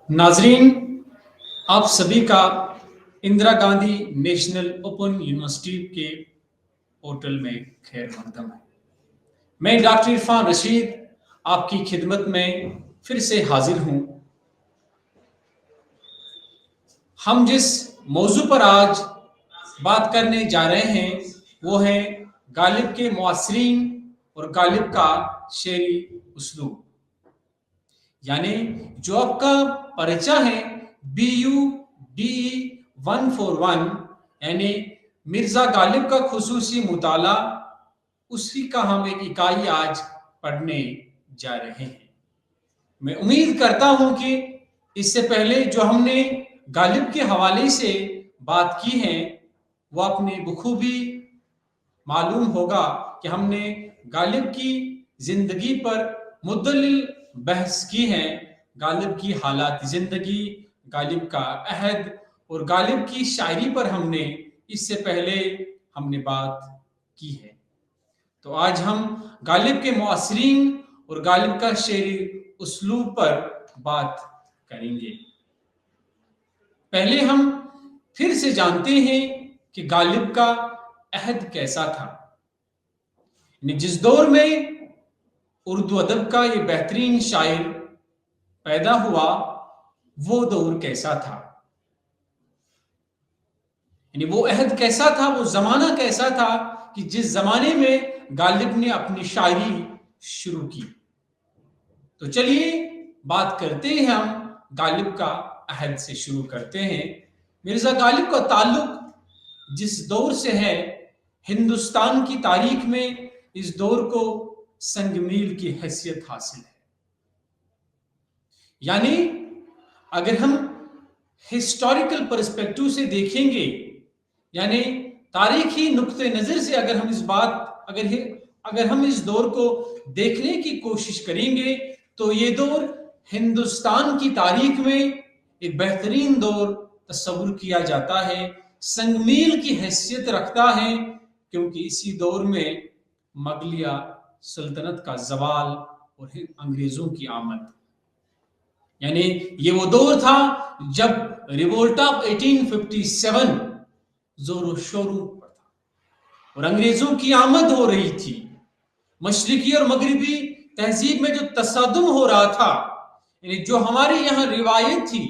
नाजरीन, आप सभी का Indira Gandhi national open university के पोर्टल में खैर मकदम है। मैं डॉक्टर इरफान रशीद आपकी खिदमत में फिर से हाजिर हूं। हम जिस मौजू पर आज बात करने जा रहे हैं वो है गालिब के मुआसरीन और गालिब का शेरी उसलूब, यानी जो आपका परिचय है BUDE 141 यानी मिर्जा गालिब का खुसूसी मुताला, उसी का हम एक इकाई आज पढ़ने जा रहे हैं। मैं उम्मीद करता हूं कि इससे पहले जो हमने गालिब के हवाले से बात की है वो अपने बखूबी मालूम होगा कि हमने गालिब की जिंदगी पर मुद्दलिल बहस की है। गालिब की हालात जिंदगी, गालिब का अहद और गालिब की शायरी पर हमने इससे पहले बात की है। तो आज हम गालिब के मुआसरीन और गालिब का शेरी उसलूब पर बात करेंगे। पहले हम फिर से जानते हैं कि गालिब का अहद कैसा था। जिस दौर में उर्दू अदब का ये बेहतरीन शायर पैदा हुआ वो दौर कैसा था, यानी वो अहद कैसा था, वो जमाना कैसा था कि जिस जमाने में गालिब ने अपनी शायरी शुरू की। तो चलिए बात करते हैं, हम गालिब का अहद से शुरू करते हैं। मिर्जा गालिब का ताल्लुक जिस दौर से है, हिंदुस्तान की तारीख में इस दौर को संगमील की हैसियत हासिल है। यानी अगर हम हिस्टोरिकल पर्सपेक्टिव से देखेंगे, यानी तारीखी नुक्ते नजर से अगर हम इस दौर को देखने की कोशिश करेंगे तो ये दौर हिंदुस्तान की तारीख में एक बेहतरीन दौर तस्वुर किया जाता है, संगमील की हैसियत रखता है, क्योंकि इसी दौर में मगलिया सल्तनत का जवाल और अंग्रेजों की आमद, यानी ये वो दौर था जब रिवोल्ट ऑफ 1857 जोरों शोरों पर था और अंग्रेजों की आमद हो रही थी। मशरिकी और मगरिबी तहजीब में जो तसादुम हो रहा था, यानी जो हमारे यहाँ रिवायत थी,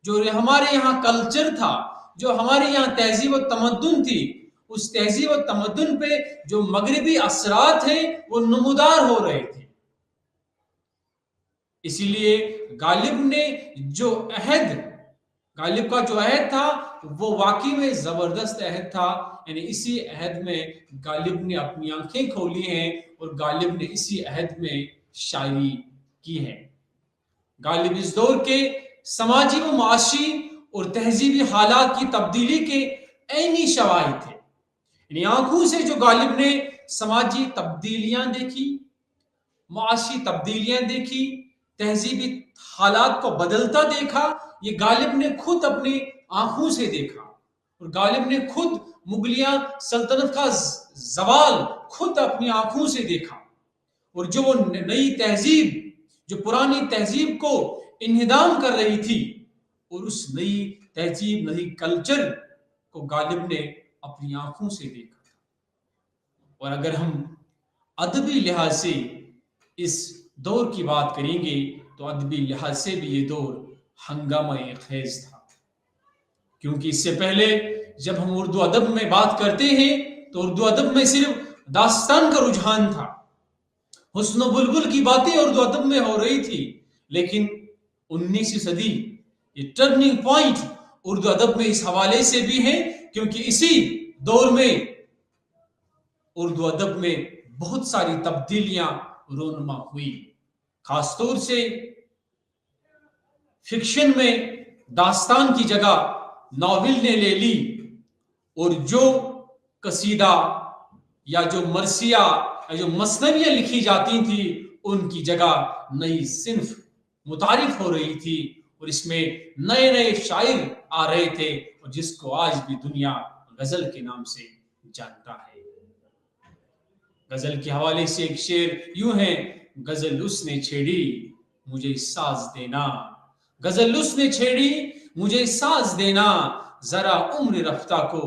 जो हमारे यहाँ कल्चर था, जो हमारे यहाँ तहजीब और तमद्दुन थी, उस तहजीब और तमद्दुन पे जो मगरिबी असरात थे वो नमूदार हो रहे थे। इसीलिए गालिब का जो अहद था वो वाकई में जबरदस्त अहद था। यानी इसी अहद में गालिब ने अपनी आंखें खोली हैं और गालिब ने इसी अहद में शायरी की है। गालिब इस दौर के समाजी व माशी और तहजीबी हालात की तब्दीली के ऐनी शवाहिद थे। यानी आंखों से जो गालिब ने समाजी तब्दीलियां देखी, माशी तब्दीलियां देखी, तहजीबी हालात को बदलता देखा, ये गालिब ने खुद अपनी आंखों से देखा और गालिब ने खुद मुगलिया सल्तनत का जवाल खुद अपनी आंखों से देखा। और जो वो नई तहजीब जो पुरानी तहजीब को इन्हिदाम कर रही थी, और उस नई तहजीब, नई कल्चर को गालिब ने अपनी आंखों से देखा था। और अगर हम अदबी लिहाज से इस दौर की बात करेंगे तो अदबी लिहाज से भी ये दौर हंगामा खेज था, क्योंकि इससे पहले जब हम उर्दू अदब में बात करते हैं तो उर्दू अदब में सिर्फ दास्तान का रुझान था, हुस्न बुलबुल की बातें उर्दू अदब में हो रही थी। लेकिन 19वीं सदी ये टर्निंग पॉइंट उर्दू अदब में इस हवाले से भी है क्योंकि इसी दौर में उर्दू अदब में बहुत सारी तब्दीलियां रोनुमा हुई। खासतौर से फिक्शन में दास्तान की जगह नॉवेल ने ले ली, और जो कसीदा या जो मरसिया या जो मसनवियां लिखी जाती थी उनकी जगह नई सिंफ मुतारिफ हो रही थी, और इसमें नए नए शायर आ रहे थे, और जिसको आज भी दुनिया गजल के नाम से जानता है। गजल के हवाले से एक शेर यूं है, गजल उसने छेड़ी मुझे साज देना, गजल उसने छेड़ी मुझे साज देना, जरा उम्र रफ्ता को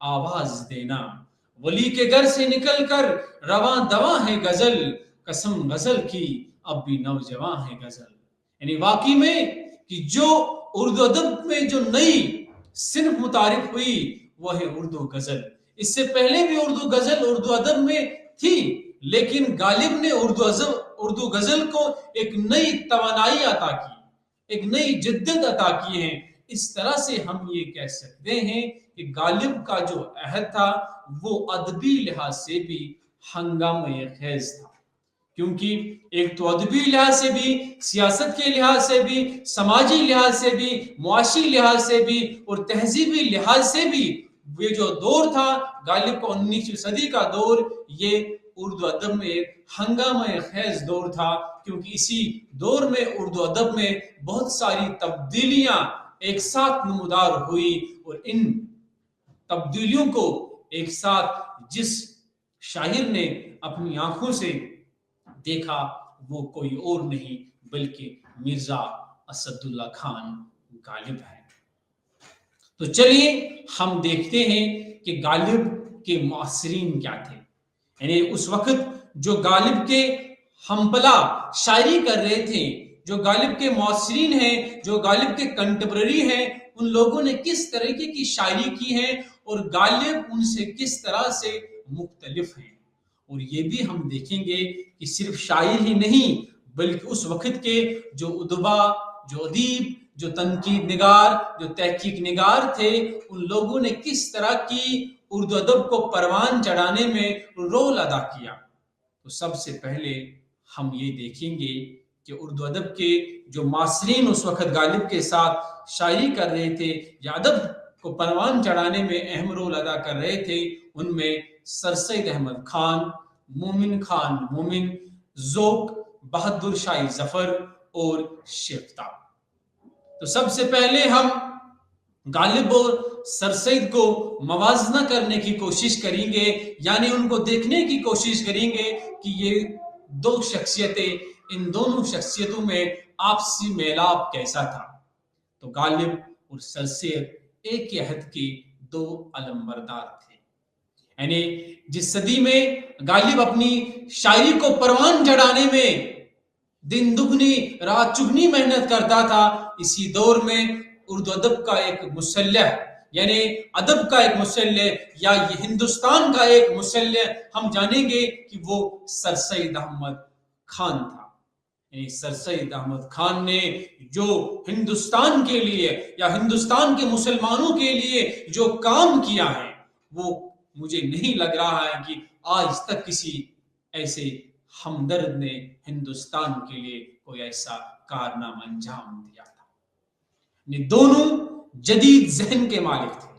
आवाज देना। वली के घर से निकल कर रवां दवा है गजल, कसम गजल की अब भी नौजवां है गजल। यानी वाकई में कि जो उर्दू अदब में जो नई सिर्फ मुतारिफ हुई वो है उर्दू गजल। इससे पहले भी उर्दू गजल उर्दू अदब में थी, लेकिन गालिब ने उर्दू गजल को एक नई तवानाई अता की, एक नई जिद्दत अता की है। इस तरह से हम ये कह सकते हैं कि गालिब का जो अहद था वो अदबी लिहाज से भी हंगामे खेज था, क्योंकि एक तो अदबी लिहाज से भी, सियासत के लिहाज से भी, समाजी लिहाज से भी, मुआशी लिहाज से भी और तहजीबी लिहाज से भी ये जो दौर था गालिब का 19वीं सदी का दौर, ये उर्दू अदब में एक हंगामे खेज दौर था, क्योंकि इसी दौर में उर्दू अदब में बहुत सारी तब्दीलियां एक साथ नमूदार हुई और इन तब्दीलियों को एक साथ जिस शाहिर ने अपनी आंखों से देखा वो कोई और नहीं बल्कि मिर्जा असदुल्ला खान गालिब है। तो चलिए हम देखते हैं कि गालिब के मुअस्सिरीन क्या थे। यानी उस वक्त जो गालिब के हमपला शायरी कर रहे थे, जो गालिब के मुअस्सिरीन हैं, जो गालिब के कंटेम्पररी हैं, उन लोगों ने किस तरीके की शायरी की है और गालिब उनसे किस तरह से मुख्तलिफ हैं। और ये भी हम देखेंगे कि सिर्फ शायर ही नहीं बल्कि उस वक्त के जो उदबा, जो अदीब, जो तनकीद निगार, जो तहकीक निगार थे, उन लोगों ने किस तरह की उर्दू अदब को परवान चढ़ाने में रोल अदा किया। तो सबसे पहले हम ये देखेंगे कि उर्दू अदब के जो मासरीन उस वक्त गालिब के साथ शायरी कर रहे थे या अदब को परवान चढ़ाने में अहम रोल अदा कर रहे थे, उनमें सर सैयद अहमद खान, मोमिन खान मोमिन, ज़ोक, बहादुर शाही जफर और शेफ्ता। तो सबसे पहले हम गालिब और सर सैयद को मवाजना करने की कोशिश करेंगे, यानी उनको देखने की कोशिश करेंगे कि ये दो शख्सियतें, इन दोनों शख्सियतों में आपसी मेलाप कैसा था। तो गालिब और सर सैयद एक ही अहद के दो अलमबरदार थे। यानी जिस सदी में गालिब अपनी शायरी को परवान चढ़ाने में दिन दुगनी रात चुगनी मेहनत करता था, इसी दौर में उर्दू अदब का एक मुसल्लह, यानी अदब का एक मुसल्लह या ये हिंदुस्तान का एक मुसल्लह हम जानेंगे कि वो सर सैयद अहमद खान था। यानी सर सैयद अहमद खान ने जो हिंदुस्तान के लिए या हिंदुस्तान के मुसलमानों के लिए जो काम किया है, वो मुझे नहीं लग रहा है कि आज तक किसी ऐसे हमदर्द ने हिंदुस्तान के लिए कोई ऐसा कारनामा अंजाम दिया था। दोनों जदीद जहन के मालिक थे,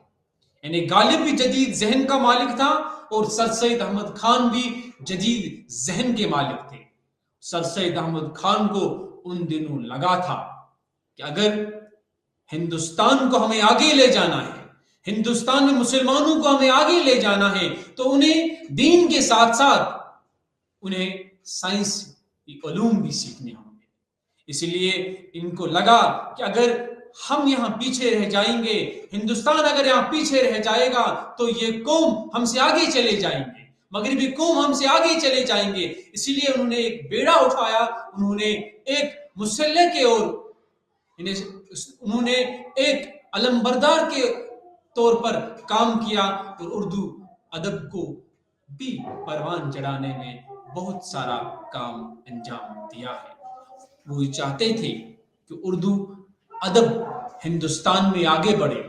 यानी गालिब भी जदीद जहन का मालिक था और सर सैयद अहमद खान भी जदीद जहन के मालिक थे। सर सैयद अहमद खान को उन दिनों लगा था कि अगर हिंदुस्तान को हमें आगे ले जाना है, हिंदुस्तान में मुसलमानों को हमें आगे ले जाना है, तो उन्हें दीन के साथ साथ उन्हें साइंस की उलूम भी सीखने होंगे। इसलिए इनको लगा कि अगर हम यहाँ पीछे रह जाएंगे, हिंदुस्तान अगर यहाँ पीछे रह जाएगा तो ये कौम हमसे आगे चले जाएंगे, मगरिबी कौम हमसे आगे चले जाएंगे। इसलिए उन्होंने एक बेड़ा उठाया, उन्होंने एक मुसल्लह के ओर, उन्होंने एक अलमबरदार के तौर पर काम किया और उर्दू अदब को भी परवान चढ़ाने में बहुत सारा काम अंजाम दिया है। वो चाहते थे कि उर्दू अदब हिंदुस्तान में आगे बढ़े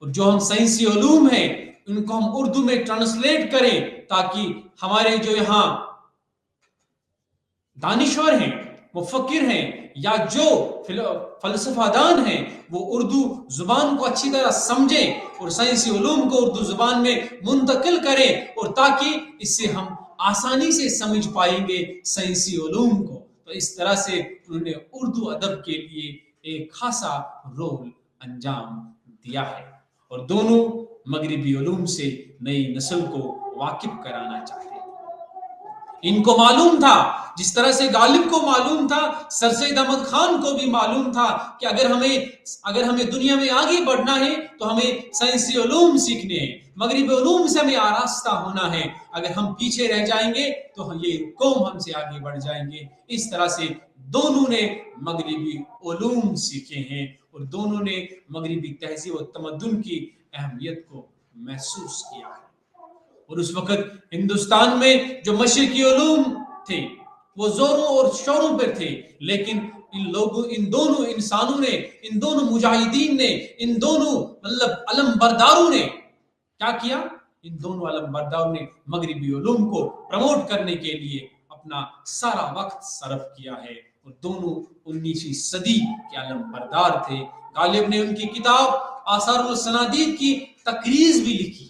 और जो हम साइंसी उलूम हैं उनको हम उर्दू में ट्रांसलेट करें, ताकि हमारे जो यहाँ दानिश्वर हैं, मुफक्किर हैं या जो फलसफादान हैं, वो उर्दू जुबान को अच्छी तरह समझें और साइंसी उलूम को उर्दू जुबान में मुंतकिल करें, और ताकि इससे हम आसानी से समझ पाएंगे साइंसी उलूम को। तो इस तरह से उन्होंने उर्दू अदब के लिए एक खासा रोल अंजाम दिया है और दोनों मगरिबी उलूम से नई नस्ल को वाकिफ कराना चाहते हैं। इनको मालूम था, जिस तरह से गालिब को मालूम था, सर सैयद अहमद खान को भी मालूम था कि अगर हमें दुनिया में आगे बढ़ना है तो हमें साइंसी उलूम सीखने हैं, मगरिबी उलूम से हमें आरास्ता होना है। अगर हम पीछे रह जाएंगे तो ये कौम हमसे आगे बढ़ जाएंगे। इस तरह से दोनों ने मगरिबी उलूम सीखे हैं और दोनों ने मगरिबी तहजीब और तमद्दुन की अहमियत को महसूस किया है। और उस वक्त हिंदुस्तान में जो मशरिकी उलूम थे वो जोरों और शोरों पर थे, लेकिन इन दोनों इंसानों ने, इन दोनों मुजाहिदीन ने, इन दोनों मतलब अलमबरदारों ने क्या किया? इन दोनों अलमबरदारों ने मगरिबी उलूम को प्रमोट करने के लिए अपना सारा वक्त सर्फ किया है। और दोनों 19वीं सदी के अलमबरदार थे। गालिब ने उनकी किताब आसारुल सनादीद की तकरीज भी लिखी।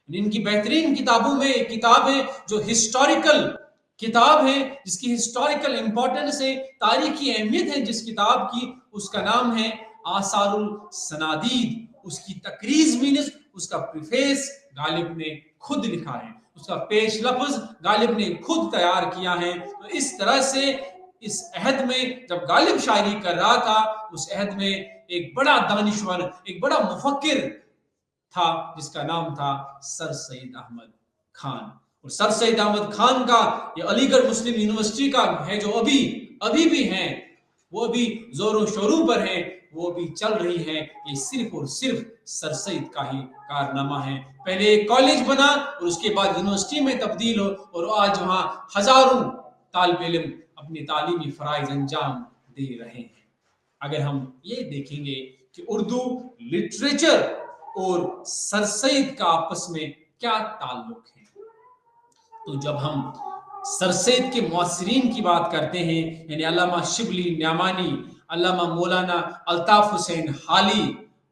इनकी बेहतरीन किताबों में एक किताब है जो हिस्टोरिकल किताब है, जिसकी हिस्टोरिकल इंपॉर्टेंस है, तारीखी अहमियत है जिस किताब की, उसका नाम है आसारुल सनादीद। उसकी तकरीज मीन्स उसका प्रीफेस गालिब ने खुद लिखा है, उसका पेश लफ्ज गालिब ने खुद तैयार किया है। तो इस तरह से इस अहद में जब गालिब शायरी कर रहा था, उस अहद में एक बड़ा दानिशवर, एक बड़ा मुफक्किर था जिसका नाम था सर सैयद अहमद खान। और सर सैयद अहमद खान का ये अलीगढ़ मुस्लिम यूनिवर्सिटी का है जो अभी भी है, वो भी जोरों शोरों पर है, वो भी चल रही है। ये सिर्फ और सिर्फ सर सैयद का ही कारनामा है। पहले एक कॉलेज बना और उसके बाद यूनिवर्सिटी में तब्दील हो, और आज वहां हजारों तालिब इल्म अपनी तालीमी फराइज अंजाम दे रहे हैं। अगर हम ये देखेंगे कि उर्दू लिटरेचर और सर सैयद का आपस में क्या ताल्लुक है, तो जब हम सर सैयद के मुअस्सिरीन की बात करते हैं, यानी अल्लामा शिबली न्यामानी, अल्लामा मौलाना अल्ताफ हुसैन हाली,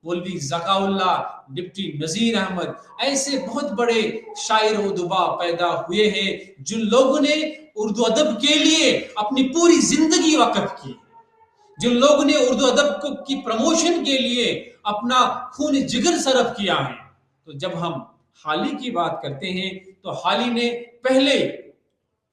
मौलवी ज़काउल्लाह, डिप्टी नज़ीर अहमद, ऐसे बहुत बड़े शायर व उदबा पैदा हुए हैं जिन लोगों ने उर्दू अदब के लिए अपनी पूरी जिंदगी वक़्फ़ की, जिन लोगों ने उर्दू अदब की प्रमोशन के लिए अपना खून जिगर सरफ किया है। तो जब हम हाली की बात करते हैं तो हाली ने पहले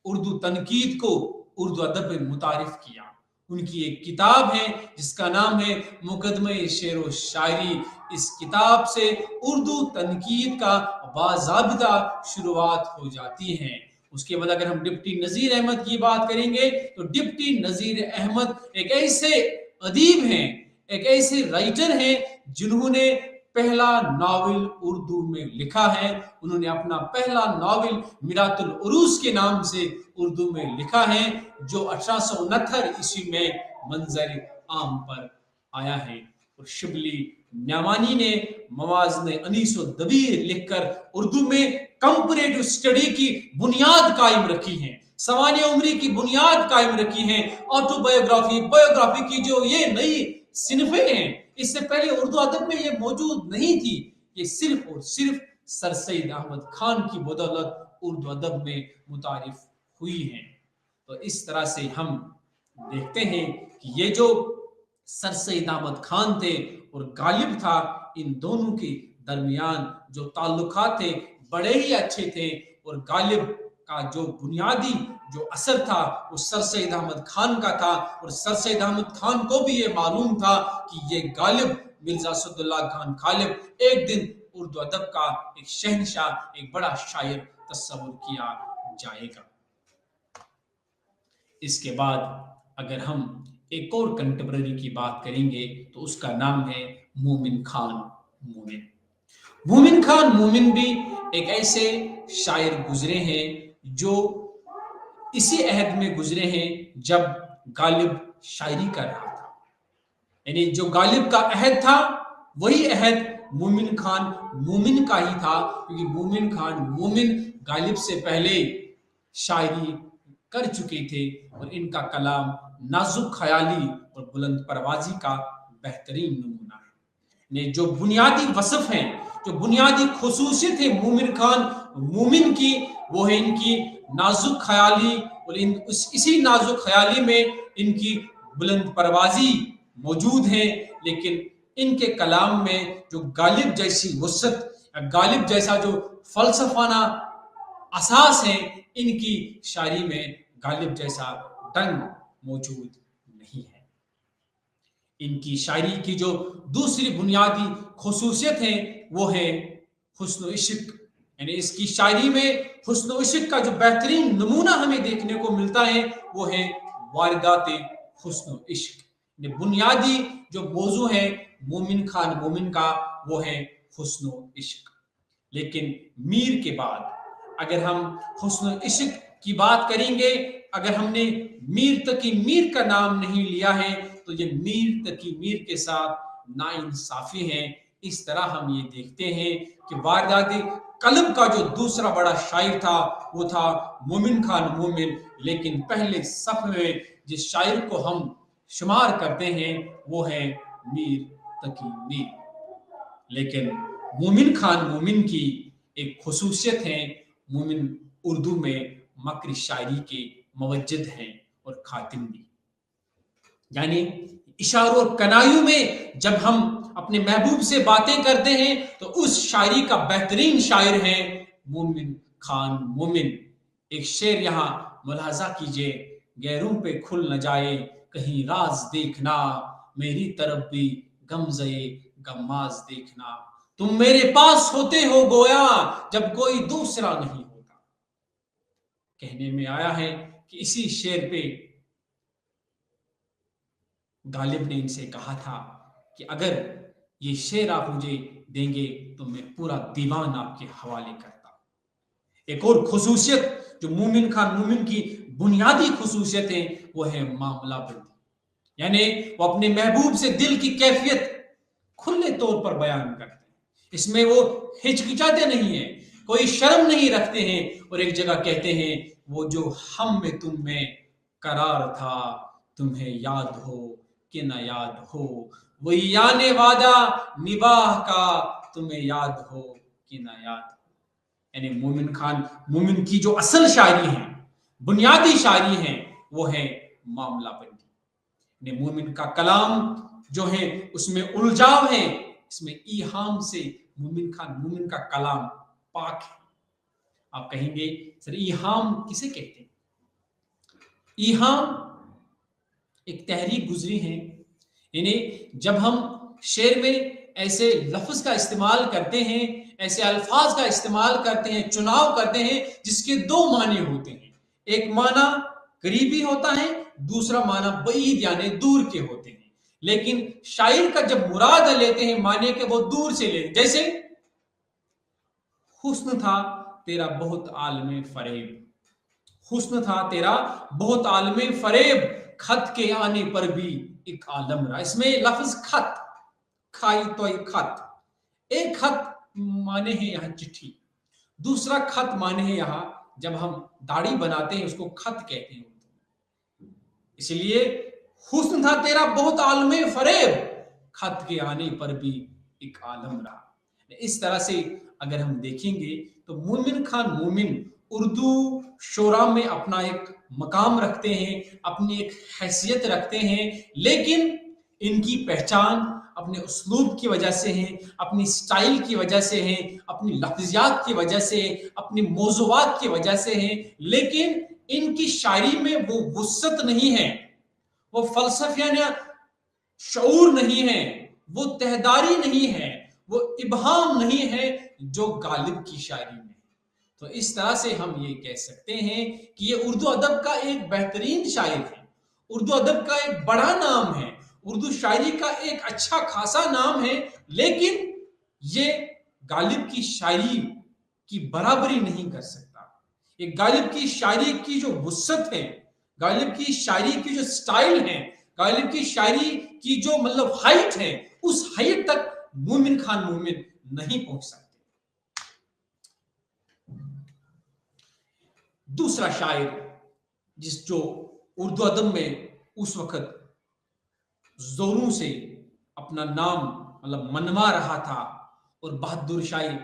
उर्दू तनकीद को उर्दू अदब में मुतारिफ किया। उनकी एक किताब है जिसका नाम है मुकदमे शेर व शायरी। इस किताब से उर्दू तनकीद का बाज़ाबिता शुरुआत हो जाती है। उसके बाद अगर हम डिप्टी नज़ीर अहमद की बात करेंगे तो डिप्टी नज़ीर अहमद एक ऐसे अदीब हैं, एक ऐसे राइटर हैं जिन्होंने पहला नावल उर्दू में लिखा है। उन्होंने अपना पहला नावल मिरातुल उरूस के नाम से उर्दू में लिखा है, जो 1869 ईस्वी में मंजर आम पर आया है। और शिबली न्यामानी ने मवाज़ने अनीस व दबीर लिखकर उर्दू में कंपैरेटिव स्टडी की बुनियाद कायम रखी है, सवाने उम्री की बुनियाद कायम रखी है। ऑटोबायोग्राफी, बायोग्राफी की जो ये नई सिनफें हैं, इससे पहले उर्दू अदब में ये मौजूद नहीं थी। ये सिर्फ और सिर्फ सर सैयद अहमद खान की बदौलत उर्दू अदब में मुतारिफ हुई हैं। तो इस तरह से हम देखते हैं कि ये जो सर सैयद अहमद खान थे और गालिब था, इन दोनों के दरमियान जो ताल्लुकात थे बड़े ही अच्छे थे। और गालिब का जो बुनियादी जो असर था वो सर सैयद अहमद खान का था। और सर सैयद अहमद खान को भी ये मालूम था कि ये गालिब मिर्जा असदुल्लाह खान गालिब एक दिन उर्दू अदब का एक शहनशाह, एक बड़ा शायर तस्वुर किया जाएगा। इसके बाद अगर हम एक और कंटेम्पररी की बात करेंगे तो उसका नाम है मोमिन खान मोमिन। मोमिन खान मोमिन भी एक ऐसे शायर गुजरे हैं जो इसी अहद में गुजरे हैं जब गालिब शायरी कर रहा था। यानी जो गालिब का अहद था वही अहद मोमिन खान मोमिन का ही था, क्योंकि मोमिन खान मोमिन गालिब से पहले शायरी कर चुके थे और इनका कलाम नाजुक ख्याली और बुलंद परवाजी का बेहतरीन नमूना है। ने जो बुनियादी वसफ हैं, जो बुनियादी खुसूसियत है मोमिन खान मोमिन की, वो है इनकी नाजुक ख्याली और इसी नाजुक ख्याली में इनकी बुलंद परवाजी मौजूद है। लेकिन इनके कलाम में जो गालिब जैसी वसत, गालिब जैसा जो फलसफाना असास है, इनकी शायरी में गालिब जैसा ढंग मौजूद नहीं है। इनकी शायरी की जो दूसरी बुनियादी खसूसियत है वो है हुस्न इश्क, यानी इसकी शायरी में हुस्न इश्क का जो बेहतरीन नमूना हमें देखने को मिलता है वो है वारदात हुस्न इश्क। बुनियादी जो मौजू है मोमिन खान मोमिन का वो है हुस्न इश्क। लेकिन मीर के बाद अगर हम हुस्न इश्क की बात करेंगे, अगर हमने मीर तकी मीर का नाम नहीं लिया है तो ये मीर तकी मीर के साथ नाइंसाफी है। इस तरह हम ये देखते हैं कि वारदात कल्ब का जो दूसरा बड़ा शायर था वो था मोमिन खान मोमिन, लेकिन पहले सफ में जिस शायर को हम शुमार करते हैं वो है मीर तकी मीर। लेकिन मोमिन खान मोमिन की एक खसूसियत है, मोमिन उर्दू में मकरी शायरी के मवज्जद हैं और खातिम भी, यानी इशारों और कनायों में जब हम अपने महबूब से बातें करते हैं तो उस शायरी का बेहतरीन शायर है मोमिन खान मोमिन। एक शेर यहाँ मुलाजा कीजिए, गैरों पे खुल न जाए कहीं राज देखना, मेरी तरफ भी गमज़े गम्माज देखना, तुम मेरे पास होते हो गोया जब कोई दूसरा नहीं होता। कहने में आया है कि इसी शेर पे गालिब ने इनसे कहा था कि अगर ये शेर आप मुझे देंगे तो मैं पूरा दीवान आपके हवाले करता। एक और खुसूसियत जो मोमिन खान मोमिन की बुनियादी खुसूसियत है वो है मामला बंदी, यानी वो अपने महबूब से दिल की कैफियत खुले तौर पर बयान करते हैं। इसमें वो हिचकिचाते नहीं है, कोई शर्म नहीं रखते हैं और एक जगह कहते हैं वो जो हम में तुम में करार था तुम्हें याद हो कि न याद हो, वही याने वादा निबाह का तुम्हें याद हो कि न याद हो। यानी मोमिन खान मोमिन की जो असल शायरी है, बुनियादी शायरी है वो है मामला बंदी। मोमिन का कलाम जो है उसमें उलझाव है, इसमें ईहाम से मोमिन खान मोमिन का कलाम पाक है। आप कहेंगे सर ईहाम किसे कहते हैं? ईहाम एक तहरीक गुजरी है, यानी जब हम शेर में ऐसे लफ्ज का इस्तेमाल करते हैं, ऐसे अल्फाज का इस्तेमाल करते हैं, चुनाव करते हैं जिसके दो माने होते हैं, एक माना करीबी होता है, दूसरा माना बईद यानी दूर के होते हैं। लेकिन शायर का जब मुराद लेते हैं माने के वो दूर से लेते, जैसे हुस्न था तेरा बहुत आलमे फरेब, हुस्न था तेरा बहुत आलमे फरेब, खत के आने पर भी एक आलम रहा। इसमें लफ्ज खत, खाई तो एक खत, एक खत माने हैं यहाँ चिट्ठी, दूसरा खत माने हैं यहाँ जब हम दाढ़ी बनाते हैं उसको खत कहते हैं। इसलिए हुस्न था तेरा बहुत आलमे फरेब, खत के आने पर भी एक आलम रहा। इस तरह से अगर हम देखेंगे तो मोमिन खान मोमिन उर्दू शोरा में अपना एक मकाम रखते हैं, अपनी एक हैसियत रखते हैं, लेकिन इनकी पहचान अपने उसलूब की वजह से है, अपनी स्टाइल की वजह से है, अपनी लफ्ज़ियात की वजह से है, अपनी मौज़ूआत की वजह से है। लेकिन इनकी शायरी में वो वुस्सत नहीं है, वो फलसफियाना शऊर नहीं है, वो तहदारी नहीं है, वो इबहाम नहीं है जो गालिब की शायरी में। तो इस तरह से हम ये कह सकते हैं कि ये उर्दू अदब का एक बेहतरीन शायर है, उर्दू अदब का एक बड़ा नाम है, उर्दू शायरी का एक अच्छा खासा नाम है, लेकिन ये गालिब की शायरी की बराबरी नहीं कर सकता। ये गालिब की शायरी की जो वुस्सत है, गालिब की शायरी की जो स्टाइल है, गालिब की शायरी की जो मतलब हाइट है, उस हाइट तक मोमिन खान मोमिन नहीं पहुंच सकते। दूसरा शायर जिस जो उर्दू अदब में उस वक्त जोरों से अपना नाम मतलब मनवा रहा था और बहादुर शाही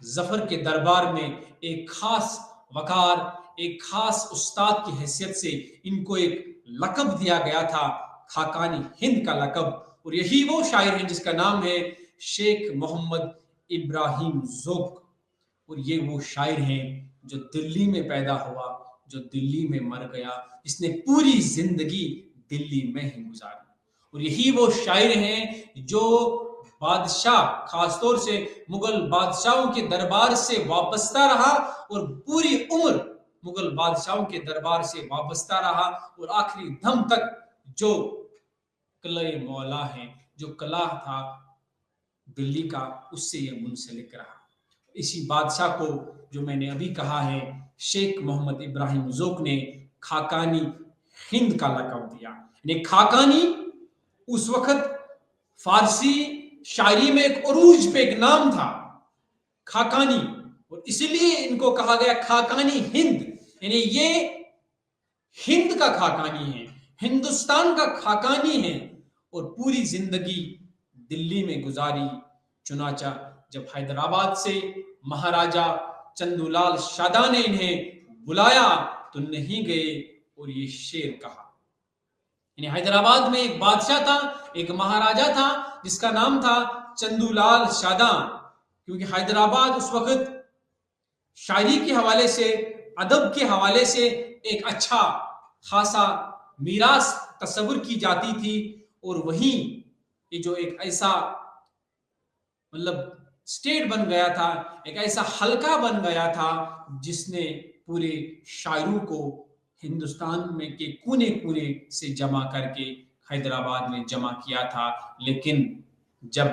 जफर के दरबार में एक खास वकार, एक खास उस्ताद की हैसियत से इनको एक लकब दिया गया था, खाकानी हिंद का लकब। और यही वो शायर हैं जिसका नाम है शेख मोहम्मद इब्राहिम ज़ोक। और ये वो शायर हैं जो दिल्ली में पैदा हुआ जो दिल्ली में मर गया, इसने पूरी जिंदगी दिल्ली में ही गुजारी। और यही वो शायर हैं जो बादशाह, खासतौर से मुगल बादशाहों के दरबार से वाबस्ता रहा और पूरी उम्र मुगल बादशाहों के दरबार से वाबस्ता रहा और आखिरी दम तक जो किले मौला है, जो किला था दिल्ली का, उससे ये मुंसलिक रहा। इसी बादशाह को जो मैंने अभी कहा है, शेख मोहम्मद इब्राहिम ज़ोक ने खाकानी हिंद का लक़ब दिया। यानी खाकानी उस वक्त फारसी शायरी में एक उरूज पे एक नाम था, खाकानी, और इसलिए इनको कहा गया खाकानी हिंद। यानी ये हिंद का खाकानी है, हिंदुस्तान का खाकानी है, और पूरी जिंदगी दिल्ली में गुजारी। चुनाचा जब हैदराबाद से महाराजा चंदूलाल शादा ने इन्हें बुलाया तो नहीं गए और ये शेर कहा। यानी हैदराबाद में एक बादशाह था, एक महाराजा था जिसका नाम था चंदूलाल शादा, क्योंकि हैदराबाद उस वक्त शायरी के हवाले से, अदब के हवाले से एक अच्छा खासा मीरास तस्वुर की जाती थी। और वहीं ये जो एक ऐसा मतलब स्टेट बन गया था, एक ऐसा हलका बन गया था जिसने पूरे शायरों को हिंदुस्तान में के कोने कोने से जमा करके हैदराबाद में जमा किया था। लेकिन जब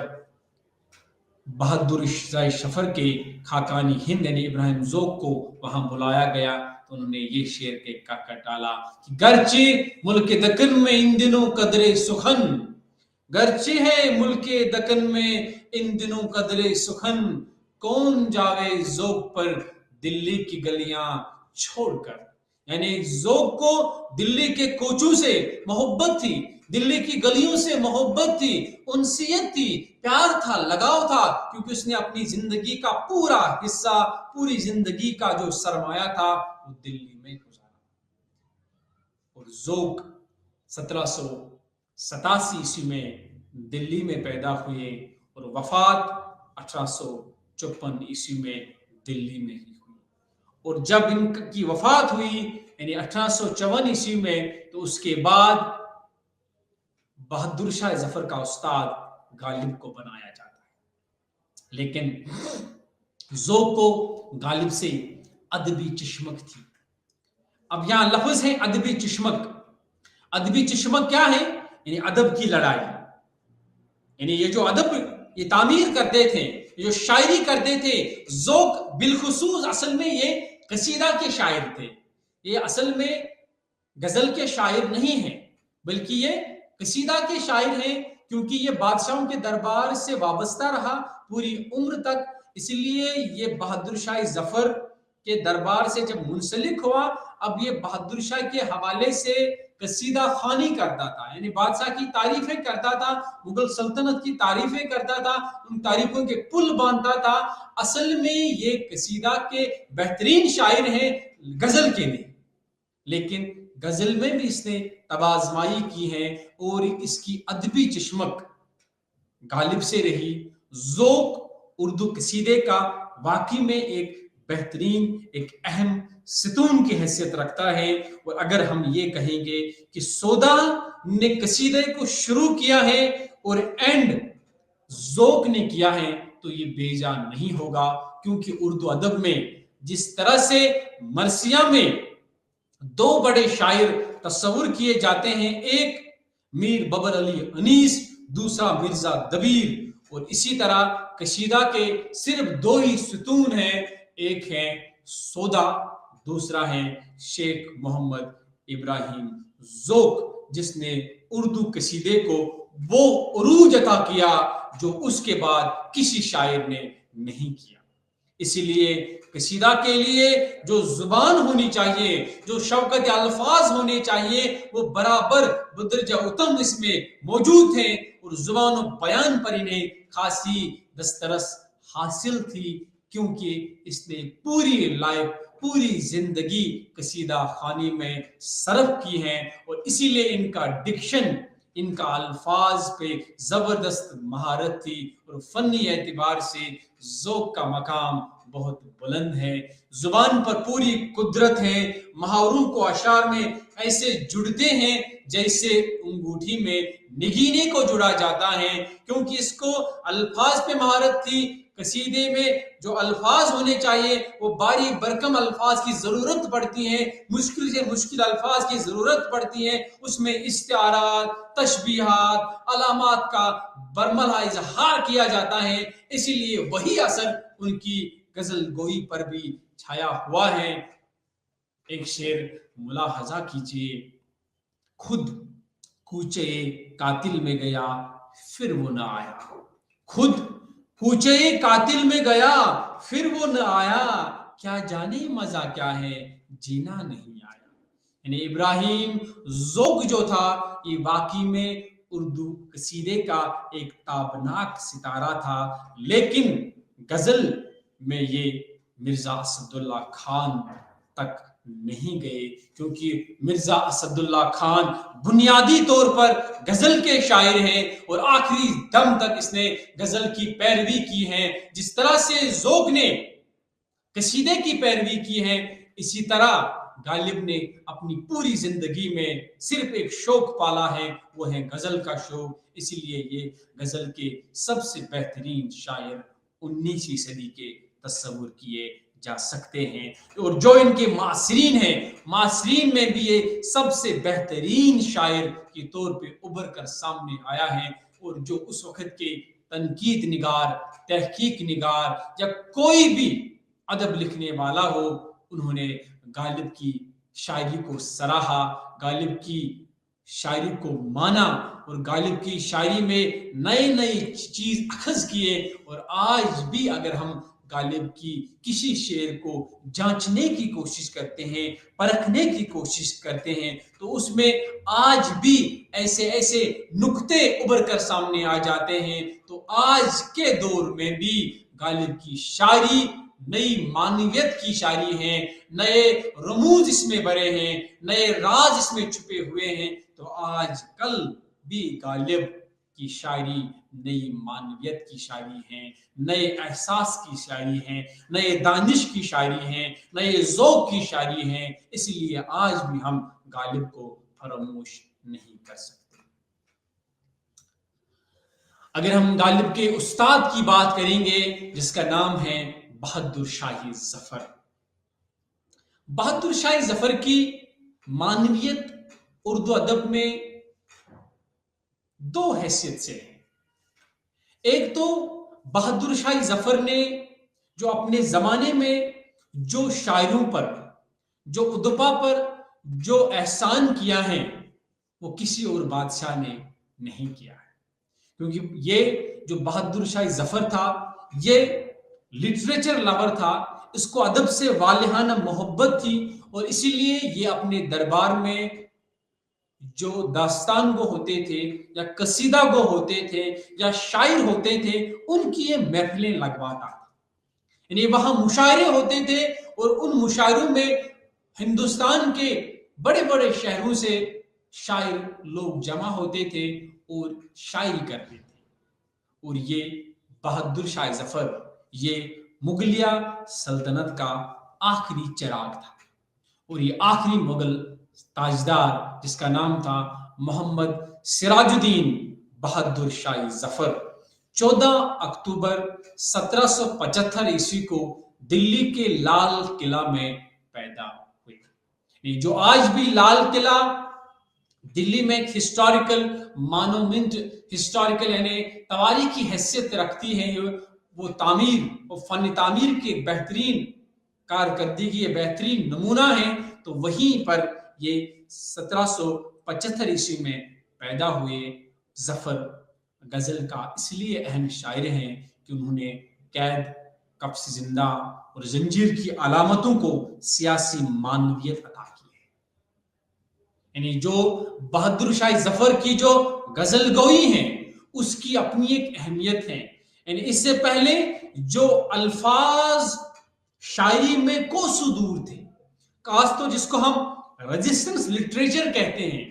बहादुर शाह सफर के खाकानी हिंद यानी इब्राहिम ज़ोक को वहां बुलाया गया तो उन्होंने ये शेर के कर डाला कि गर्चे मुल्क दक्कन में इन दिनों कदरे सुखन, गर्चे है मुल्क दक्कन में इन दिनों कदरे सुखन, कौन जावे ज़ोक पर दिल्ली की गलियां छोड़कर। यानी ज़ोक को दिल्ली के कोचों से मोहब्बत थी, दिल्ली की गलियों से मोहब्बत थी, उनसियत थी, प्यार था, लगाव था, क्योंकि उसने अपनी जिंदगी का पूरा हिस्सा, पूरी जिंदगी का जो सरमाया था वो दिल्ली में गुजारा। और ज़ोक 1787 ईस्वी में दिल्ली में पैदा हुए और वफात 1854 ईस्वी में दिल्ली में ही हुई। और जब इनकी वफात हुई यानी 1854 ईस्वी में, तो उसके बाद बहादुर शाह जफर का उस्ताद गालिब को बनाया जाता है। लेकिन ज़ोक को गालिब से अदबी चिश्मक थी। अब यहां लफ्ज है अदबी चिश्मक। अदबी चिश्मक क्या है? यानी अदब की लड़ाई। यानी ये जो अदब ये तामीर करते थे, जो शायरी करते थे, ज़ोक बिलखुसूस असल में ये कसीदा के शायर थे। ये असल में गजल के शायर नहीं हैं, बल्कि ये कसीदा के शायर हैं, क्योंकि ये बादशाहों के दरबार से वाबस्ता रहा पूरी उम्र तक। इसलिए ये बहादुर शाह जफर के दरबार से जब मुंसलिक हुआ, अब ये बहादुर शाह के हवाले से कसीदा खानी करता था, यानी बादशाह की तारीफें करता था, मुगल सल्तनत की तारीफें करता था, उन तारीफों के पुल बांधता था। असल में ये कसीदा के बेहतरीन शायर हैं, गजल के नहीं, लेकिन गजल में भी इसने तबाज़माई की है और इसकी अदबी चिश्मक गालिब से रही। ज़ोक उर्दू कसीदे का वाकई में एक बेहतरीन, एक अहम सितून की हैसियत रखता है। और अगर हम ये कहेंगे कि सोदा ने कसीदे को शुरू किया है और एंड ज़ोक ने किया है, तो ये बेजा नहीं होगा, क्योंकि उर्दू अदब में जिस तरह से मरसिया में दो बड़े शायर तस्वुर किए जाते हैं, एक मीर बबर अली अनीस, दूसरा मिर्जा दबीर, और इसी तरह कसीदा के सिर्फ दो ही सुतून हैं, एक है सोदा, दूसरा है शेख मोहम्मद इब्राहिम ज़ोक, जिसने उर्दू कसीदे को वो उरूज अता किया जो उसके बाद किसी शायर ने नहीं किया। इसीलिए कसीदा के लिए जो जुबान होनी चाहिए, जो शौकत अल्फाज होने चाहिए, वो बराबर बदरजा उत्तम इसमें मौजूद थे, और जुबान बयान पर इन्हें खासी दस्तरस हासिल थी, क्योंकि इसने पूरी लाइफ, पूरी जिंदगी कसीदा खानी में सर्फ की है। और इसीलिए इनका डिक्शन, इनका अल्फाज पे जबरदस्त महारत थी, और फनी एतबार से ज़ोक का मकाम بہت بلند ہے، زبان پر پوری قدرت ہے، محاوروں کو اشعار میں ایسے جڑتے ہیں جیسے انگوٹھی میں نگینے کو جڑا جاتا ہے، کیونکہ اس کو الفاظ پہ مہارت تھی۔ قصیدے میں جو الفاظ ہونے چاہیے وہ باریک برکم الفاظ کی ضرورت پڑتی ہے، مشکل سے مشکل الفاظ کی ضرورت پڑتی ہے، اس میں استعارات، تشبیہات، علامات کا برملا اظہار کیا جاتا ہے، اسی لیے وہی اثر ان کی غزل گوئی پر بھی چھایا ہوا ہے۔ ایک شعر ملاحظہ کیجیے، خود کوچے قاتل میں گیا پھر وہ نہ آیا، خود کوچے قاتل میں گیا پھر وہ نہ آیا، کیا جانے مزہ کیا ہے جینا نہیں آیا۔ یعنی ابراہیم ذوق جو تھا یہ واقعی میں اردو قصیدے کا ایک تابناک ستارہ تھا، لیکن غزل میں یہ مرزا اسد اللہ خان تک نہیں گئے، کیونکہ مرزا اسد اللہ خان بنیادی طور پر غزل کے شاعر ہیں اور آخری دم تک اس نے غزل کی پیروی کی ہے۔ جس طرح سے ذوق نے قصیدے کی پیروی کی ہے، اسی طرح غالب نے اپنی پوری زندگی میں صرف ایک شوق پالا ہے، وہ ہے غزل کا شوق، اسی لیے یہ غزل کے سب سے بہترین شاعر 19ویں صدی کے تصور کیے جا سکتے ہیں، اور جو ان کے معاصرین ہیں، معاصرین میں بھی یہ سب سے بہترین شاعر کے طور پہ ابھر کر سامنے آیا ہے، اور جو اس وقت کے تنقید نگار، تحقیق نگار یا کوئی بھی ادب لکھنے والا ہو، انہوں نے غالب کی شاعری کو سراہا، غالب کی شاعری کو مانا، اور غالب کی شاعری میں نئے نئے چیز اخذ کیے، اور آج بھی اگر ہم غالب کی کسی شعر کو جانچنے کی کوشش کرتے ہیں، پرکھنے کی کوشش کرتے ہیں، تو اس میں آج بھی ایسے ایسے نکتے ابھر کر سامنے آ جاتے ہیں۔ تو آج کے دور میں بھی غالب کی شاعری نئی معنویت کی شاعری ہے، نئے رموز اس میں بھرے ہیں، نئے راز اس میں چھپے ہوئے ہیں، تو آج کل بھی غالب کی شاعری نئی معنویت کی شاعری ہے، نئے احساس کی شاعری ہے، نئے دانش کی شاعری ہے، نئے ذوق کی شاعری ہے، اس لیے آج بھی ہم غالب کو فراموش نہیں کر سکتے۔ اگر ہم غالب کے استاد کی بات کریں گے جس کا نام ہے بہادر شاہ ظفر، بہادر شاہ ظفر کی معنویت اردو ادب میں دو حیثیت سے ہے۔ ایک تو بہادر شاہ ظفر نے جو اپنے زمانے میں جو شاعروں پر، جو ادبا پر جو احسان کیا ہے وہ کسی اور بادشاہ نے نہیں کیا ہے، کیونکہ یہ جو بہادر شاہ ظفر تھا یہ لٹریچر لور تھا، اس کو ادب سے والہانہ محبت تھی، اور اسی لیے یہ اپنے دربار میں جو داستان گو ہوتے تھے یا قصیدہ گو ہوتے تھے یا شاعر ہوتے تھے ان کی یہ محفلیں لگواتا تھا، یعنی وہاں مشاعرے ہوتے تھے، اور ان مشاعروں میں ہندوستان کے بڑے بڑے شہروں سے شاعر لوگ جمع ہوتے تھے اور شاعری کرتے تھے، اور یہ بہادر شاہ ظفر یہ مغلیہ سلطنت کا آخری چراغ تھا، اور یہ آخری مغل تاجدار جس کا نام تھا محمد سراج الدین بہادر شاہ ظفر 14 اکتوبر 1775 عیسوی کو دلی کے لال قلعہ میں پیدا ہوئے، جو آج بھی لال قلعہ دلی میں ایک ہسٹوریکل مانومنٹ، ہسٹوریکل یعنی تواریخی حیثیت رکھتی ہے، وہ تعمیر اور فن تعمیر کی ایک بہترین کارکردگی بہترین نمونہ ہے، تو وہیں پر یہ 1775 عیسوی میں پیدا ہوئے۔ ظفر غزل کا اس لیے اہم شاعر ہیں کہ انہوں نے قید، قفس زندہ اور زنجیر کی علامتوں کو سیاسی معنویت عطا کی ہے، یعنی جو بہادر شاہ ظفر کی جو غزل گوئی ہیں اس کی اپنی ایک اہمیت ہے، یعنی اس سے پہلے جو الفاظ شاعری میں کوسوں دور تھے، خاص تو جس کو ہم رجسٹنس لٹریچر کہتے ہیں،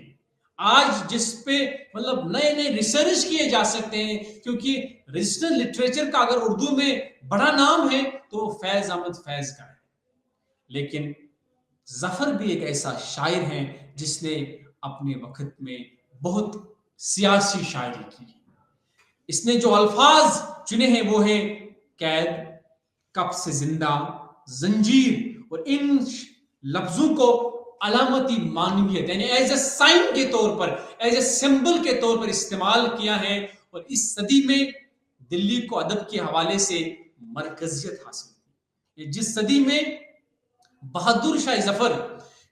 आज जिस पे मतलब नए नए रिसर्च किए जा सकते हैं, क्योंकि रजिस्टर्ड लिटरेचर का अगर उर्दू में बड़ा नाम है तो फैज अहमद फैज का है। लेकिन जफर भी एक ऐसा शायर है जिसने अपने वक्त में बहुत सियासी शायरी की। इसने जो अल्फाज चुने हैं वो है कैद, कब से जिंदा, जंजीर, और इन लफ्जों को अलामती मानवियत यानी एज ए साइन के तौर पर, एज ए सिंबल के तौर पर इस्तेमाल किया है। और इस सदी में दिल्ली को अदब के हवाले से मरकजियत हासिल की। जिस सदी में बहादुर शाह जफर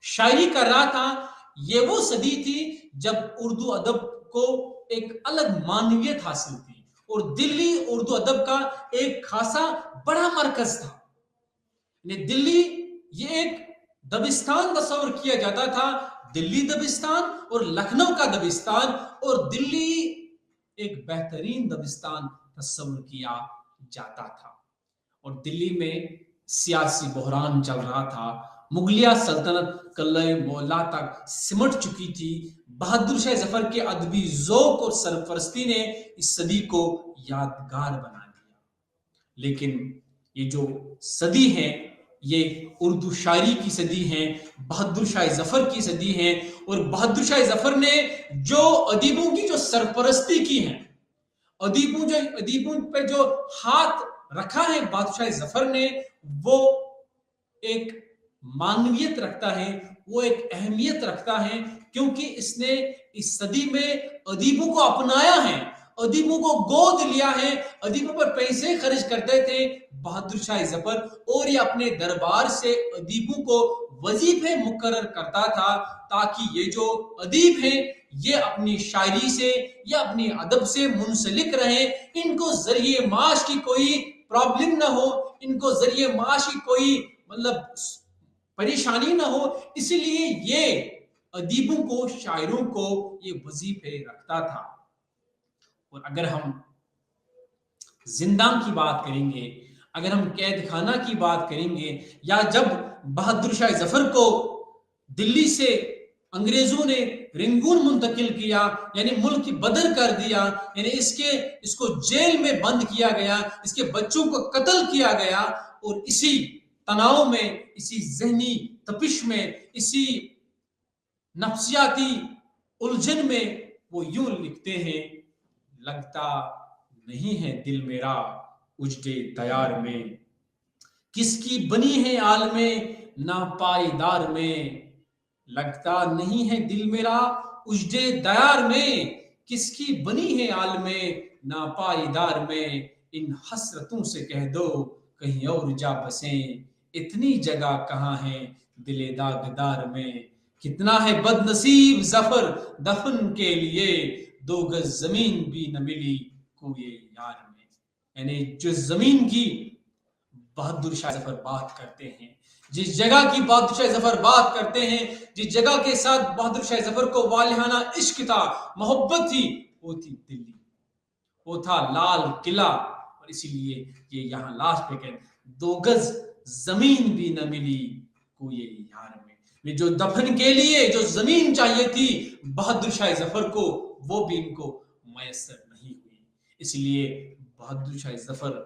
शायरी कर रहा था, ये वो सदी थी जब उर्दू अदब को एक अलग मानवियत हासिल थी और दिल्ली उर्दू अदब का एक खासा बड़ा मरकज था। दिल्ली ये एक दबिस्तान तस्वर किया जाता था, दिल्ली दबिस्तान और लखनऊ का दबिस्तान, और दिल्ली एक बेहतरीन दबिस्तान तस्वर किया जाता था। और दिल्ली में सियासी बहरान चल रहा था, मुगलिया सल्तनत कल्ले मौला तक सिमट चुकी थी। बहादुर शाह जफर के अदबी ज़ौक़ और सरपरस्ती ने इस सदी को यादगार बना दिया। लेकिन ये जो सदी है ये उर्दू शायरी की सदी है, बहादुर शाह जफर की सदी है। और बहादुर शाह जफर ने जो अदीबों की जो सरपरस्ती की है, अदीबों पे जो हाथ रखा है बादशाह जफर ने, वो एक मानवियत रखता है, वो एक अहमियत रखता है, क्योंकि इसने इस सदी में अदीबों को अपनाया है, अदीबों को गोद लिया है, अदीबों पर पैसे खर्च करते थे बहादुर शाह जफर, और ये अपने दरबार से अदीबों को वजीफे मुकर्रर करता था ताकि ये जो अदीब हैं ये अपनी शायरी से या अपनी अदब से मुंसलिक रहे, इनको जरिए माश की कोई प्रॉब्लम ना हो, इनको जरिए माश की कोई मतलब परेशानी ना हो, इसलिए ये अदीबों को, शायरों को ये वजीफे रखता था। और अगर हम जिंदान की बात करेंगे, अगर हम कैद खाना की बात करेंगे, या जब बहादुर शाह जफर को दिल्ली से अंग्रेजों ने रंगून मुंतकिल किया, यानी मुल्क की बदर कर दिया, यानी इसको जेल में बंद किया गया, इसके बच्चों को कत्ल किया गया, और इसी तनाव में, इसी जहनी तपिश में, इसी नफ्सियाती उलझन में वो यूं लिखते हैं, लगता नहीं है दिल मेरा उजड़े दयार में, किसकी बनी है आलमे नापायदार में, लगता नहीं है दिल मेरा उजड़े दयार में, किसकी बनी है आलमे नापायदार में, इन हसरतों से कह दो कहीं और जा बसें, इतनी जगह कहाँ है दिले दागदार में, कितना है बदनसीब जफर दफन के लिए, 2 गज जमीन भी न मिली कोई यार में। यानी जो जमीन की बहादुर शाह जफर बात करते हैं, जिस जगह की बहादुर शाह जफर बात करते हैं, जिस जगह के साथ बहादुर शाह जफर को वालिहाना इश्क था, मोहब्बत थी, वो थी दिल्ली, वो था लाल किला। और इसीलिए ये यहाँ लास्ट पे कहते 2 गज जमीन भी न मिली कोई यार में, जो दफन के लिए जो जमीन चाहिए थी बहादुर शाह जफर को, वो भी इनको मैसर नहीं हुई। इसलिए बहादुर शाह जफर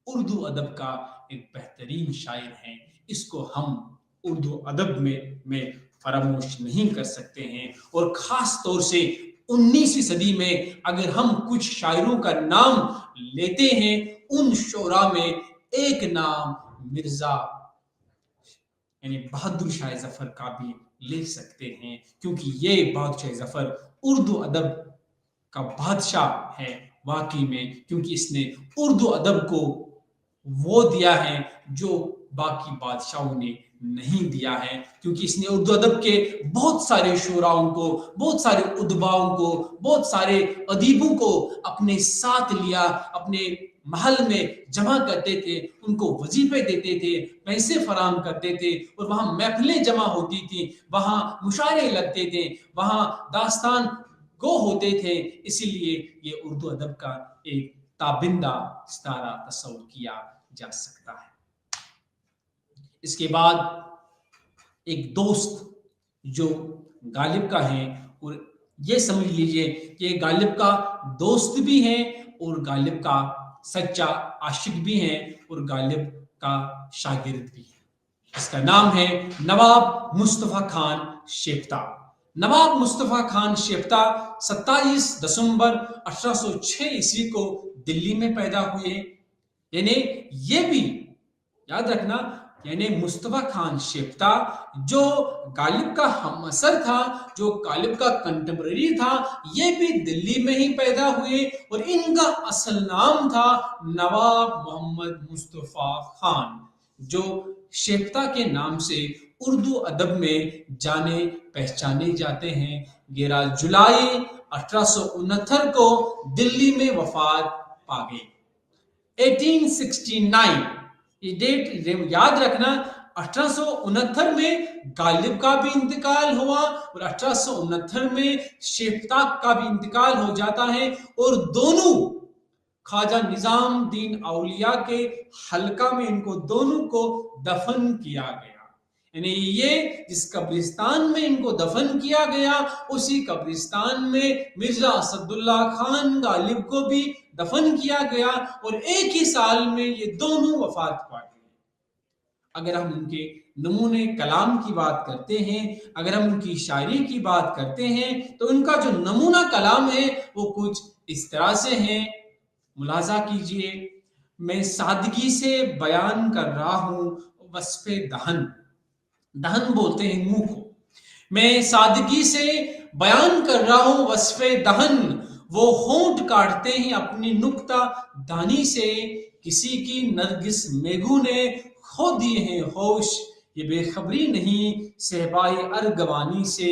उर्दू अदब का एक बेहतरीन शायर है, इसको हम उर्दू अदब में फरामोश नहीं कर सकते हैं। और खास तौर से 19वीं सदी में अगर हम कुछ शायरों का नाम लेते हैं, उन शोरा में एक नाम मिर्जा यानी बहादुर शाह जफर का भी ले सकते हैं, क्योंकि ये बहादुर शाह जफर उर्दू अदब का बादशाह है वाकई में, क्योंकि इसने उर्दू अदब को वो दिया है जो बाकी बादशाहों ने नहीं दिया है, क्योंकि इसने उर्दू अदब के बहुत सारे शोराओं को, बहुत सारे उदबाओं को, बहुत सारे अदीबों को अपने साथ लिया, अपने महल में जमा करते थे, उनको वजीफे देते थे, पैसे फराम करते थे, और वहां महफिलें जमा होती थी, वहां मुशायरे लगते थे, वहां दास्तान गो होते थे। इसीलिए ये उर्दू अदब का एक ताबिंदा सितारा तस्वुर किया जा सकता है। इसके बाद एक दोस्त जो गालिब का है, और ये समझ लीजिए कि ये गालिब का दोस्त भी है और गालिब का सच्चा आशिक भी है और गालिब का शागिर्द भी है। इसका नाम है नवाब मुस्तफा खान शेफ्ता। नवाब मुस्तफा खान शेफ्ता 27 दिसंबर 1806 ईस्वी को दिल्ली में पैदा हुए। यानी ये भी याद रखना, यानी मुस्तफा खान शेफ्ता जो गालिब का हमअसर था, जो गालिब का कंटेम्पररी था, ये भी दिल्ली में ही पैदा हुए और इनका असल नाम था नवाब मोहम्मद मुस्तफा खान, जो शेफ्ता के नाम से उर्दू अदब में जाने पहचाने जाते हैं। 11 जुलाई 1869 को दिल्ली में वफात पा गए। 1869 ये डेट याद रखना। 1869 में गालिब का भी इंतकाल हुआ और 1869 में शेफ्ता का भी इंतकाल हो जाता है और दोनों ख्वाजा निजामुद्दीन औलिया के हल्का में इनको दोनों को दफन किया गया। यानी ये जिस कब्रिस्तान में इनको दफन किया गया, उसी कब्रिस्तान में मिर्जा असदुल्ला खान गालिब को भी दफन किया गया और एक ही साल में ये दोनों वफात पा गए। अगर हम उनके नमूने कलाम की बात करते हैं, अगर हम उनकी शायरी की बात करते हैं, तो उनका जो नमूना कलाम है वो कुछ इस तरह से है। मुलाजा कीजिए, मैं सादगी से बयान कर रहा हूं वस्फ़े दहन, दहन बोलते हैं मुंह को। मैं सादगी से बयान कर रहा हूं वस्फ़े दहन, वो होंठ काटते हैं अपनी नुक्ता दानी से, किसी की नरगिस मेघू ने खो दिए हैं होश, ये बेखबरी नहीं सहबाई अरगवानी से।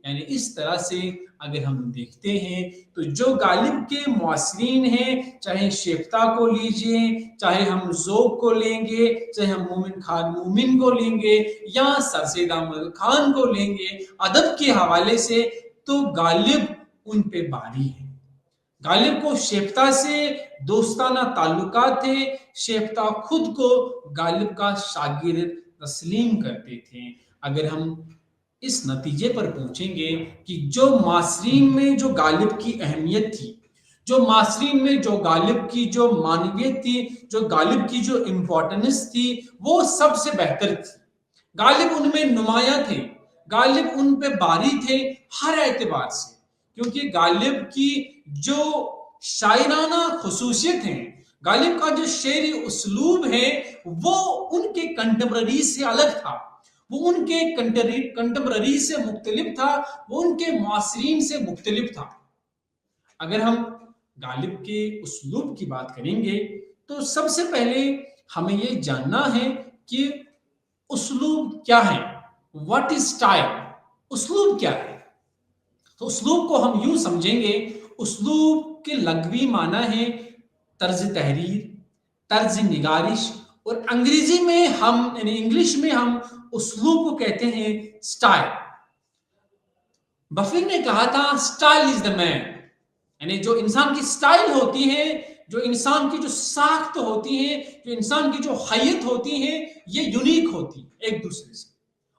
यानी इस तरह से अगर हम देखते हैं तो जो गालिब के मुआसरीन हैं, चाहे शेफ्ता को लीजिए, चाहे हम ज़ोक को लेंगे, चाहे हम मोमिन खान मोमिन को लेंगे या सर सैयद अहमद खान को लेंगे, अदब के हवाले से तो गालिब उन पे बारी है। गालिब को शेफ्ता से दोस्ताना ताल्लुकात थे। शेफ्ता खुद को गालिब का शागिर्द तस्लीम करते थे। अगर हम इस नतीजे पर पहुंचेंगे कि जो मासरीन में जो गालिब की अहमियत थी, जो मासरीन में जो गालिब की जो मानवियत थी, जो गालिब की जो इम्पोर्टेंस थी, वो सबसे बेहतर थी। गालिब उनमें नुमाया थे, गालिब उन पे बारी थे हर एतबार से, क्योंकि गालिब की जो शायराना खुसूसियत है, गालिब का जो शेरी उसलूब है, वो उनके कंटेम्पररी से अलग था, वो उनके कंटेम्पररी से मुख्तलिफ था, वो उनके मुआसरीन से मुख्तलिफ था। अगर हम गालिब के उसलूब की बात करेंगे तो सबसे पहले हमें ये जानना है कि उसलूब क्या है, व्हाट इज स्टाइल, उसलूब क्या है। तो उसलूब को हम यूं समझेंगे, उसलूब के लग़वी माना है तर्ज तहरीर, तर्ज निगारिश, और अंग्रेजी में हम यानी इंग्लिश में हम उसलूब को कहते हैं स्टाइल। बफर ने कहा था स्टाइल इज द मैन, यानी जो इंसान की स्टाइल होती है, जो इंसान की जो साख्त होती है, जो इंसान की जो हैयत होती है, ये यूनिक होती है एक दूसरे से,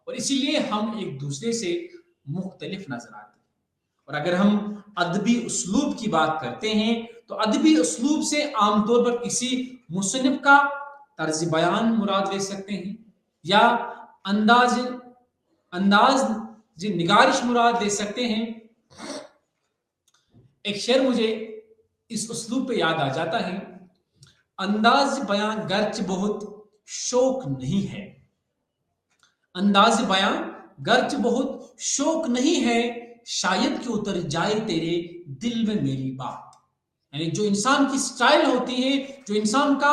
और इसीलिए हम एक दूसरे से मुख्तलिफ नजर आते हैं। और अगर हम अदबी उसलूब की बात करते हैं तो अदबी उसलूब से आमतौर पर किसी मुसन्निफ का तर्ज बयान मुराद ले सकते हैं या अंदाज निगारिश मुराद ले सकते हैं। एक शेर मुझे इस उसलूब पे याद आ जाता है, अंदाज बयां गर्च बहुत शौक नहीं है, अंदाज बयां गर्च बहुत शौक नहीं है, शायद कि उतर जाए तेरे दिल में मेरी बात। यानी जो इंसान की स्टाइल होती है, जो इंसान का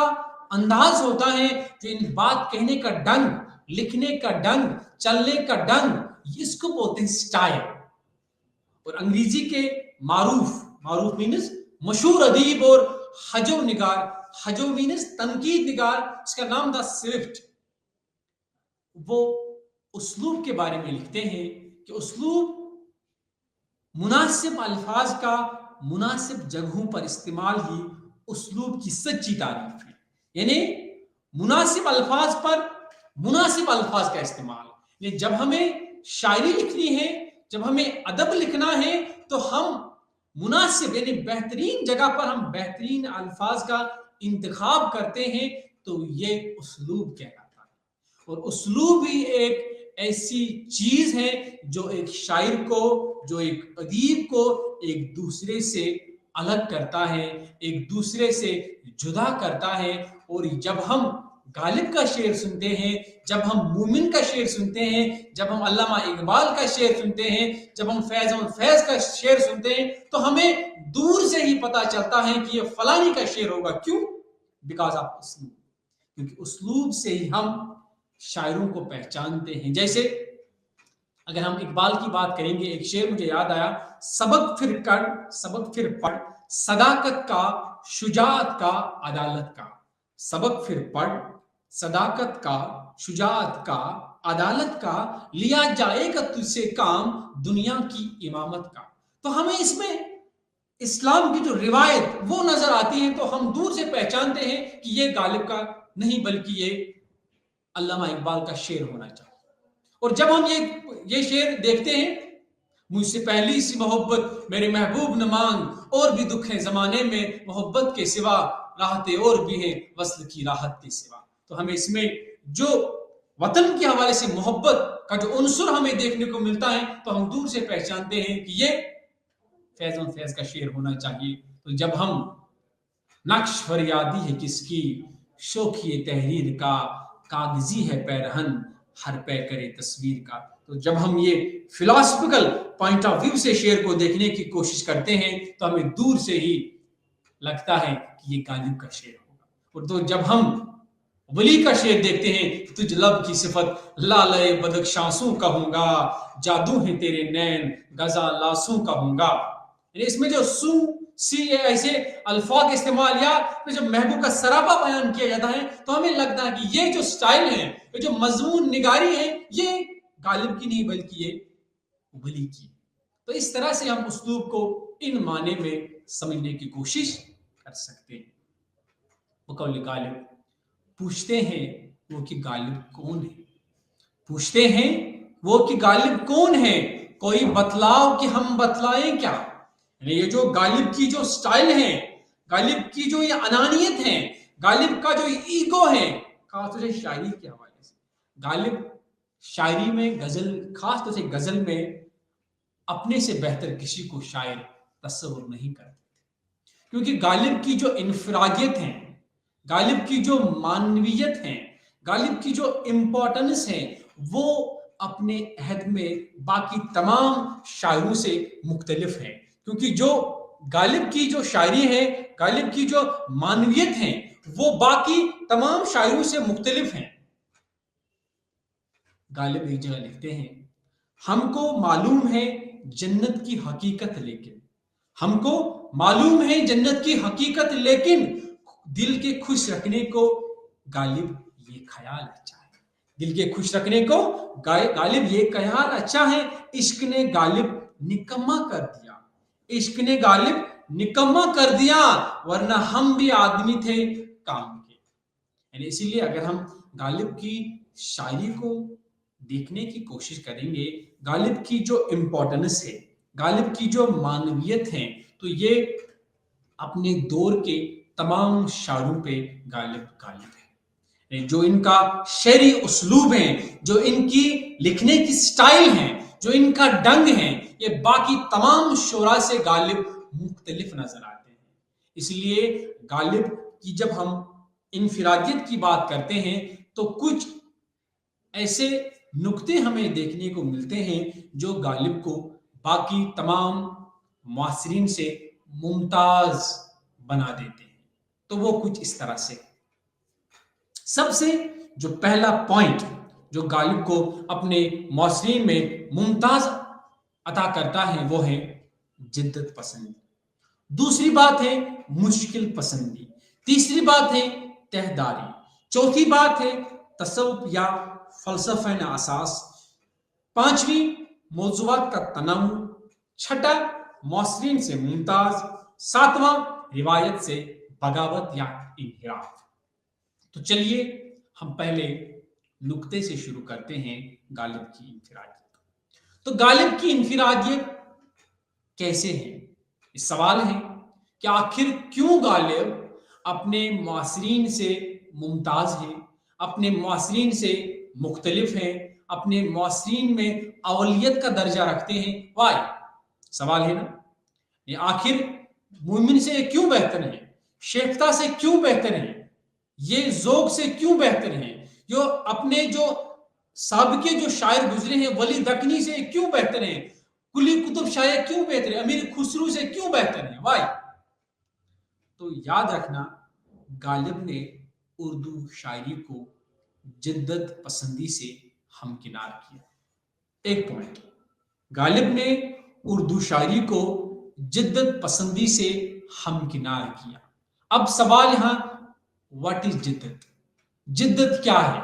अंदाज होता है, जो इन बात कहने का ढंग, लिखने का ढंग, चलने का ढंग, इसको बोलते हैं स्टाइल। और अंग्रेजी के मारूफ मीन्स मशहूर अदीब और हजो निगार, हजो मीन्स तनकीद निगार, इसका नाम था स्विफ्ट। वो उसलूब के बारे में लिखते हैं कि उसलूब मुनासिब अल्फाज का मुनासिब जगहों पर इस्तेमाल ही उसलूब की सच्ची तारीफ है। यानी मुनासिब अल्फाज पर मुनासिब अल्फाज का इस्तेमाल। जब हमें शायरी लिखनी है, जब हमें अदब लिखना है, तो हम मुनासिब यानी बेहतरीन जगह पर हम बेहतरीन अल्फाज का इंतखाब करते हैं तो ये उसलूब कहलाता है। और उसलूब ही एक ऐसी चीज है जो एक शायर को, जो एक अदीब को एक दूसरे से अलग करता है, एक दूसरे से जुदा करता है। और जब हम गालिब का शेर सुनते हैं, जब हम मूमिन का शेर सुनते हैं, जब हम अल्लामा इकबाल का शेर सुनते हैं, जब हम फैज का शेर सुनते हैं, तो हमें दूर से ही पता चलता है कि ये फलानी का शेर होगा। क्यों? बिकॉज ऑफ उसलूब, क्योंकि उसलूब से ही हम शायरों को पहचानते हैं। जैसे अगर हम इकबाल की बात करेंगे, एक शेर मुझे याद आया, सबक फिर पढ़, सदाकत का, शुजाअत का, अदालत का। सबक फिर पढ़, सदाकत का, शुजाअत का, अदालत का, लिया जाएगा तुझसे काम दुनिया की इमामत का। तो हमें इसमें इस्लाम की जो रिवायत वो नजर आती है, तो हम दूर से पहचानते हैं कि ये गालिब का नहीं बल्कि ये अल्लामा इकबाल का शेर होना चाहिए। और जब हम ये शेर देखते हैं, मुझसे पहली सी मोहब्बत मेरे महबूब न मांग, और भी दुख है जमाने में मोहब्बत के सिवा, राहतें और भी हैं वस्ल की राहत के सिवा। तो हमें इसमें जो वतन के हवाले से मोहब्बत का जो उनसुर हमें देखने को मिलता है, तो हम दूर से पहचानते हैं कि ये फैज का शेर होना चाहिए। तो जब हम नक्श फरियादी है किसकी, शोखिए तहरीर का, कागजी है पैरहन, हर पै करे तस्वीर का। तो जब हम ये फिलॉसफिकल पॉइंट ऑफ व्यू से शेर को देखने की कोशिश करते हैं, तो हमें दूर से ही लगता है कि ये गालिब का शेर होगा। और तो जब हम वली का शेर देखते हैं, तुझ लब की सिफत लाले बदख्शांसू कहूंगा, जादू है तेरे नैन गजा लासू कहूंगा। इसमें जो सू सी ऐसे अल्फाज इस्तेमाल या तो जब महबूब का सराबा बयान किया जाता है, तो हमें लगता है कि ये जो स्टाइल है, ये जो मजमून निगारी है, ये गालिब की नहीं बल्कि ये वली की। तो इस तरह से हम उस्लूब को इन माने में समझने की कोशिश कर सकते हैं। मुकौल गालिब पूछते हैं वो कि गालिब कौन है, पूछते हैं वो कि गालिब कौन है, कोई बतलाओ कि हम बतलाएं क्या। ये जो गालिब की जो स्टाइल है, गालिब की जो ये अनानियत है, गालिब का जो ईगो है, खासतौर से शायरी के हवाले से, गालिब शायरी में गजल, खासतौर से गजल में अपने से बेहतर किसी को शायर तस्वुर नहीं करते थे। क्योंकि गालिब की जो इनफरादियत है, गालिब की जो मानवीयत है, गालिब की जो इम्पोर्टेंस है, वो अपने अहद में बाकी तमाम शायरों से मुख्तलिफ है। क्योंकि जो गालिब की जो शायरी है, गालिब की जो मानवियत है, वो बाकी तमाम शायरों से मुख्तलिफ है। गालिब एक जगह लिखते हैं, हमको मालूम है जन्नत की हकीकत, लेकिन हमको मालूम है जन्नत की हकीकत, लेकिन दिल के खुश रखने को गालिब ये ख्याल अच्छा है। दिल के खुश रखने को गालिब ये ख्याल अच्छा है। इश्क ने गालिब निकम्मा कर दिया, इश्क ने गालिब निकम्मा कर दिया, वरना हम भी आदमी थे काम के। यानी इसीलिए अगर हम गालिब की शायरी को देखने की कोशिश करेंगे, गालिब की जो इम्पोर्टेंस है, गालिब की जो मानवियत है, तो ये अपने दौर के तमाम शायरों पे गालिब है। जो इनका शेरी उस्लूब है, जो इनकी लिखने की स्टाइल है, जो इनका ढंग है, ये बाकी तमाम शोरा से गालिब मुख्तलिफ नजर आते हैं। इसलिए गालिब की जब हम इनफिरादियत की बात करते हैं, तो कुछ ऐसे नुक्ते हमें देखने को मिलते हैं जो गालिब को बाकी तमाम मुआसरीन से मुमताज बना देते हैं। तो वो कुछ इस तरह से, सबसे जो पहला पॉइंट जो गालिब को अपने मुआसरीन में मुमताज अता करता है, वो है जिद्दत पसंदी। दूसरी बात है मुश्किल पसंदी। तीसरी बात है तहदारी। चौथी बात है तसव्वुफ या फलसफा न असास। पांचवी मौज़ूआत का तनव्वु। छठा मुआसरीन से मुमताज। सातवां रिवायत से बगावत या इन्हिराफ। तो चलिए हम पहले नुक्ते से शुरू करते हैं गालिब की इनफिरादियत। तो गालिब की इनफिरादियत कैसे हैं? ये सवाल है कि आखिर क्यों गालिब अपने मुआसरीन से मुमताज़ हैं, अपने मुआसरीन से मुख्तलिफ हैं, अपने मुआसरीन में अवलियत का दर्जा रखते हैं? वाई? सवाल है ना? ये आखिर मोमिन से क्यों बेहतर है? शेखता से क्यों बेहतर है? ये ज़ौक़ से क्यों बेहतर है? जो अपने जो साबिके जो शायर गुजरे हैं वली दकनी से क्यों बेहतर है? कुली कुतुब शायर क्यों बेहतर है? अमीर खुसरू से क्यों बेहतर है? वाई? तो याद रखना, गालिब ने उर्दू शायरी को जिद्दत पसंदी से हमकिनार किया। एक पॉइंट, गालिब ने उर्दू शायरी को जिद्दत पसंदी से हमकिनार किया। अब सवाल यहां, व्हाट इज जिद्दत? जिद्दत क्या है?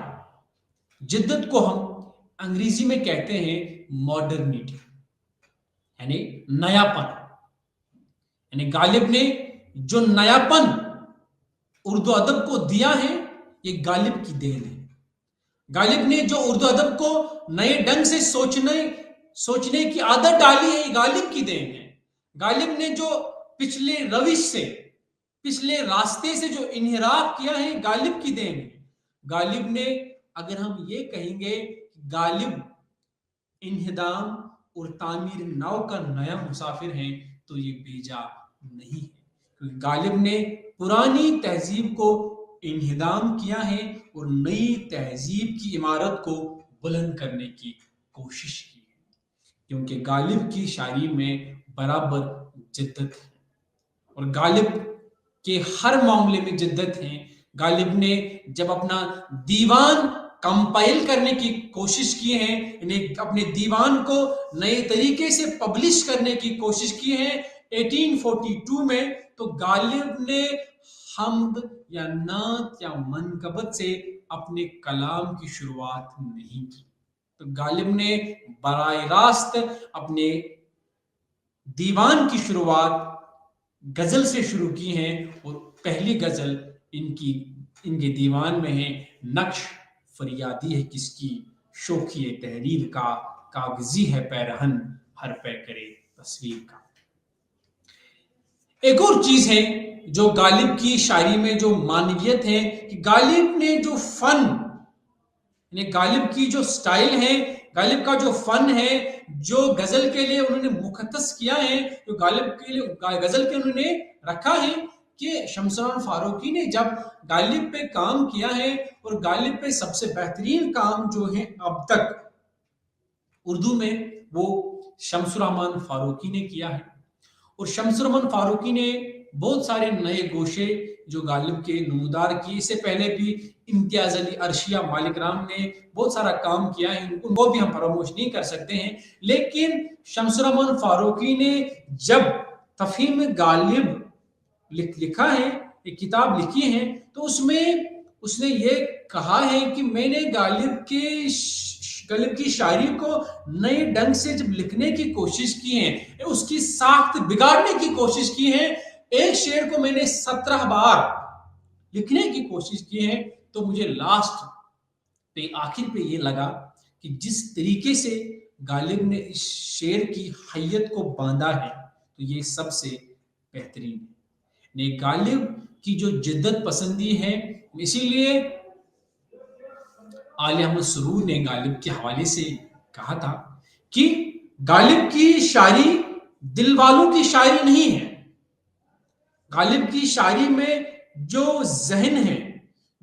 जिद्दत को हम अंग्रेजी में कहते हैं मॉडर्निटी, यानी नयापन। यानी गालिब ने जो नयापन उर्दू अदब को दिया है, ये गालिब की देन है। गालिब ने जो उर्दू अदब को नए ढंग से सोचने की आदत डाली है, ये गालिब की देन है। गालिब ने जो पिछले रविश से, पिछले रास्ते से जो इन्हिराफ किया है, गालिब की देन है। गालिब ने, अगर हम ये कहेंगे गालिब इन्हिदाम और तामीर नौ का नया मुसाफिर है, तो ये बेजा नहीं है, क्योंकि गालिब ने पुरानी तहजीब को इन्हिदाम किया है और नई तहजीब की इमारत को बुलंद करने की कोशिश की है। क्योंकि गालिब की शायरी में बराबर जिद्दत है और गालिब के हर मामले में जिद्दत है। गालिब ने जब अपना दीवान कंपाइल करने की कोशिश की है, यानी अपने दीवान को नए तरीके से पब्लिश करने की कोशिश की है 1842 में, तो गालिब ने हम्द या नात या मनकबत से अपने कलाम की शुरुआत नहीं की। तो गालिब ने बराह रास्त अपने दीवान की शुरुआत गजल से शुरू की है और पहली गजल इनके दीवान में है, नक्श फरियादी है किसकी, शोखिए तहरीर का, कागजी है पैरहन, हर पै करे तस्वीर का। एक और चीज है जो गालिब की शायरी में जो मानवियत है, कि गालिब ने जो फन, यानी गालिब की जो स्टाइल है, गालिब का जो फन है, जो गजल के लिए उन्होंने मुखतस किया है, तो गालिब के लिए गजल के उन्होंने रखा है कि शमसुरान फारूकी ने जब गालिब पे काम किया है, और गालिब पे सबसे बेहतरीन काम जो है अब तक उर्दू में, वो शमसुर फारूकी ने किया है। और शमसुर फारूकी ने बहुत सारे नए गोशे जो गालिब के नमूदार किए। इससे पहले भी इम्तियाज अली अर्शिया मालिक राम ने बहुत सारा काम किया है, उनको भी हम फरामोश नहीं कर सकते हैं। लेकिन शमसुर फारूकी ने जब तफहीम गालिब लिखा है, एक किताब लिखी है, तो उसमें उसने ये कहा है कि मैंने गालिब की शायरी को नए ढंग से जब लिखने की कोशिश की है, उसकी साख्त बिगाड़ने की कोशिश की है, एक शेर को मैंने 17 बार लिखने की कोशिश की है, तो मुझे लास्ट पे आखिर पे ये लगा कि जिस तरीके से गालिब ने इस शेर की हैयत को बांधा है, तो ये सबसे बेहतरीन है। ने गालिब की जो जिद्दत पसंदी है, इसीलिए आले अहमद सुरूर ने गालिब के हवाले से कहा था कि गालिब की शायरी दिल वालों की शायरी नहीं है। गालिब की शायरी में जो जहन है,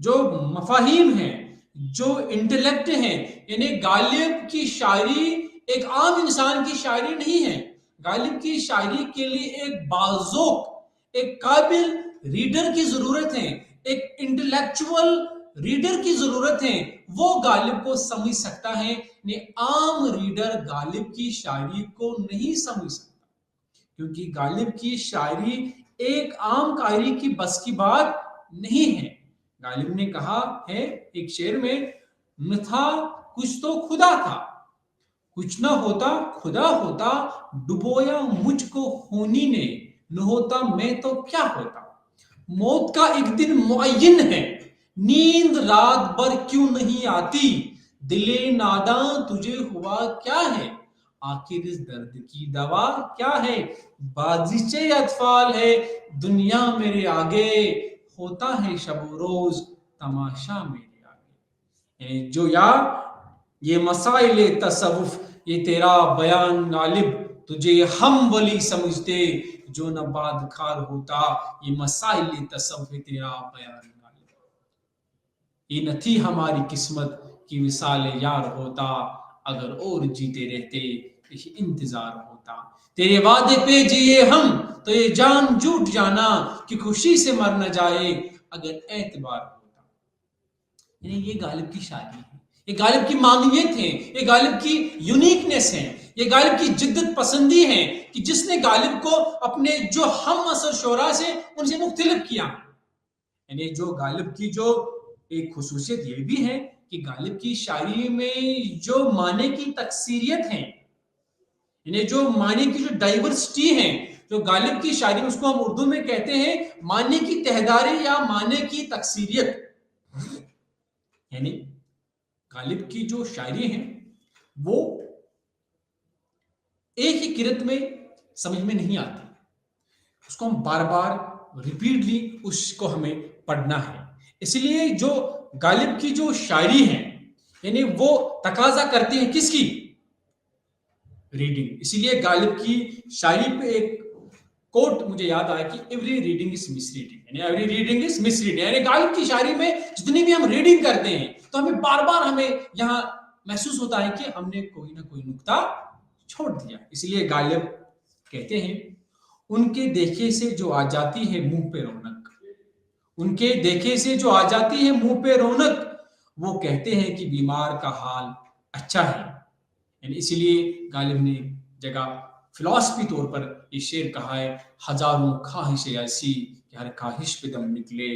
जो मफाहिम है, जो इंटेलेक्ट है, यानी गालिब की शायरी एक आम इंसान की शायरी नहीं है। गालिब की शायरी के लिए एक बाज़ौक़, एक काबिल रीडर की जरूरत है, एक इंटेलेक्चुअल रीडर की जरूरत है, वो गालिब को समझ सकता है। ने आम रीडर गालिब की शायरी को नहीं समझ सकता, क्योंकि गालिब की शायरी एक आम कारी की बस की बात नहीं है। गालिब ने कहा है एक शेर में, न था कुछ तो खुदा था, कुछ ना होता खुदा होता, डुबोया मुझको होनी ने, न होता मैं तो क्या होता। मौत का एक दिन मुअय्यन है, नींद रात भर क्यों नहीं आती, दिले नादां तुझे हुआ क्या है, आखिर इस दर्द की दवा क्या है? बाजिचे अतफाल है दुनिया मेरे आगे, होता है शब रोज तमाशा मेरे आगे। जो या ये मसाइल तसव्वुफ, ये तेरा बयान गालिब, तुझे हम वली समझते जो न बाद खार होता, ये मसाइल तसव्वुफ तेरा बयान गालिब। ये न थी हमारी किस्मत की विसाल यार होता, अगर और जीते रहते ये इंतजार होता। तेरे वादे पे जिए हम तो ये जान झूठ जाना कि खुशी से मर न जाए अगर एतबार होता। यानी ये गालिब की शायरी है, ये गालिब की मानवियत है, ये गालिब की यूनिकनेस है, ये गालिब की जिद्दत पसंदी है कि जिसने गालिब को अपने जो हम असर शोरा से उनसे मुख्तलिफ किया। यानी जो गालिब की जो एक खुसूसियत ये भी है कि गालिब की शायरी में जो माने की तकसीरियत है, यानी जो माने की जो डाइवर्सिटी है, जो गालिब की शायरी में, उसको हम उर्दू में कहते हैं माने की तहदारी या माने की तकसीरियत। यानी गालिब की जो शायरी है वो एक ही किरत में समझ में नहीं आती, उसको हम बार बार रिपीटली उसको हमें पढ़ना है। इसलिए जो गालिब की जो शायरी है यानी वो तकाजा करती है किसकी? रीडिंग। इसीलिए गालिब की शायरी पे एक कोट मुझे याद आया कि एवरी रीडिंग इज मिसरीडिंग, यानी एवरी रीडिंग इज मिसरीडिंग। यानी गालिब की शायरी में जितनी भी हम रीडिंग करते हैं तो हमें बार बार हमें यहाँ महसूस होता है कि हमने कोई ना कोई नुक्ता छोड़ दिया। इसलिए गालिब कहते हैं उनके देखे से जो आ जाती है मुंह पे रौनक, उनके देखे से जो आ जाती है मुंह पे रौनक, वो कहते हैं कि बीमार का हाल अच्छा है। यानी इसीलिए गालिब ने जगह फिलॉसफी तौर पर ये शेर कहा है, हजारों ख्वाहिशें ऐसी कि हर ख्वाहिश पे दम निकले,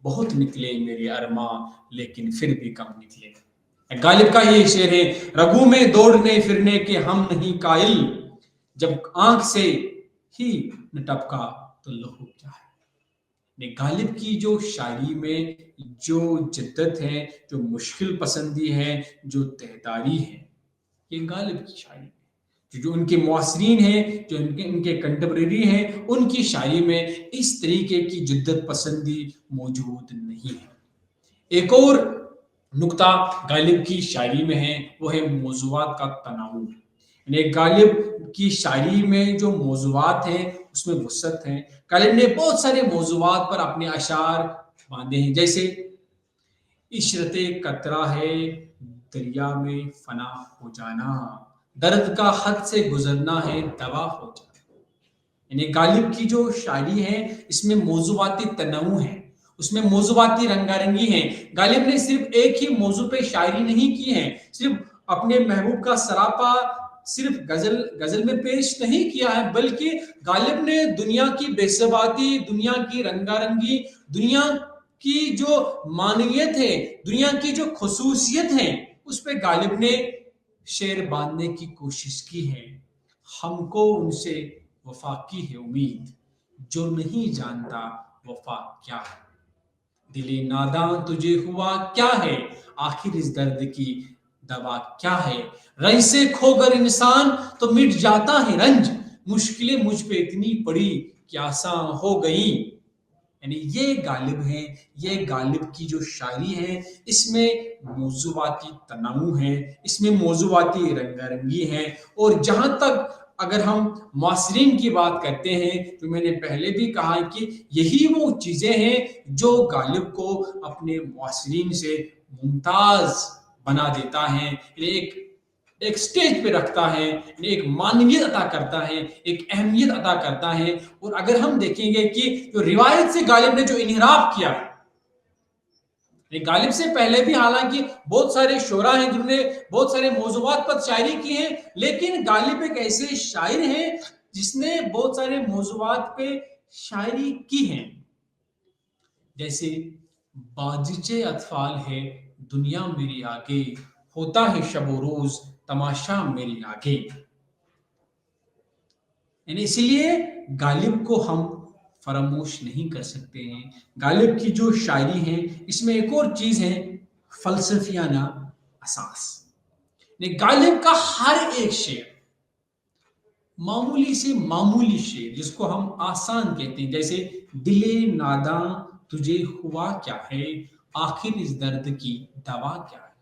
बहुत निकले मेरे अरमा लेकिन फिर भी कम निकले। गालिब का ये शेर है, रगू में दौड़ने फिरने के हम नहीं कायल, जब आंख से ही न टपका तो लहू क्या है। गालिब की जो शायरी में जो जिद्दत है, जो मुश्किल पसंदी है, जो तहदारी है, ये गालिब की शायरी है। जो उनके मुआसरीन हैं, जो इनके कंटेम्परेरी हैं, उनकी शायरी में इस तरीके की जिद्दत पसंदी मौजूद नहीं है। एक और नुक्ता गालिब की शायरी में है वो है मौज़ूआत का तनावुर। यानी गालिब की शायरी में जो मौज़ूआत हैं उसमें वसअत है। गालिब ने बहुत सारे मौज़ूआत पर अपने अशार बांधे हैं, जैसे इशरते कतरा है दरिया में फना हो जाना, दर्द का हद से गुजरना है दवा हो जाना। यानी गालिब की जो शायरी है इसमें मौज़ूआती तनव्वु है, उसमें मौज़ूआती रंगारंगी है। गालिब ने सिर्फ एक ही मौजू पे शायरी नहीं की है, सिर्फ अपने महबूब का सरापा सिर्फ गजल में पेश नहीं किया है, बल्कि गालिब ने दुनिया की बेसबाती, दुनिया की रंगारंगी, दुनिया की जो मानवियत है, दुनिया की जो खुसूसियत है, उस पे गालिब ने शेर बांधने की कोशिश की है। हमको उनसे वफा की है उम्मीद, जो नहीं जानता वफा क्या है। दिले नादां तुझे हुआ क्या है, आखिर इस दर्द की दवा क्या है। रंज से खोकर इंसान तो मिट जाता है रंज, मुश्किलें मुझ पे इतनी पड़ी कि आसान हो गई। यानी ये गालिब है, ये गालिब की जो शायरी है इसमें मौज़ूआती तनावुर है, इसमें मौज़ूआती रंगारंगी है। और जहां तक अगर हम मुआसरीन की बात करते हैं तो मैंने पहले भी कहा है कि यही वो चीजें हैं जो गालिब को अपने मुआसरीन से मुमताज बना देता है, एक स्टेज पे रखता है, एक मानवियत अता करता है, एक अहमियत अता करता है। और अगर हम देखेंगे कि जो रिवायत से गालिब ने जो इनहिराफ किया, गालिब से पहले भी हालांकि बहुत सारे शोरा हैं जिन्होंने बहुत सारे मौज़ूआत पर शायरी की है, लेकिन गालिब एक ऐसे शायर हैं जिसने बहुत सारे मौज़ूआत पे शायरी की है। जैसे बाजिचे अतफाल है दुनिया मेरी आगे, होता है शबो रोज तमाशा मेरी आगे। यानी इसलिए गालिब को हम फरामोश नहीं कर सकते हैं। गालिब की जो शायरी है इसमें एक और चीज है, फलसफियाना असास। गालिब का हर एक शेर मामूली से मामूली शेर जिसको हम आसान कहते हैं, जैसे दिले नादां तुझे हुआ क्या है, आखिर इस दर्द की दवा क्या है,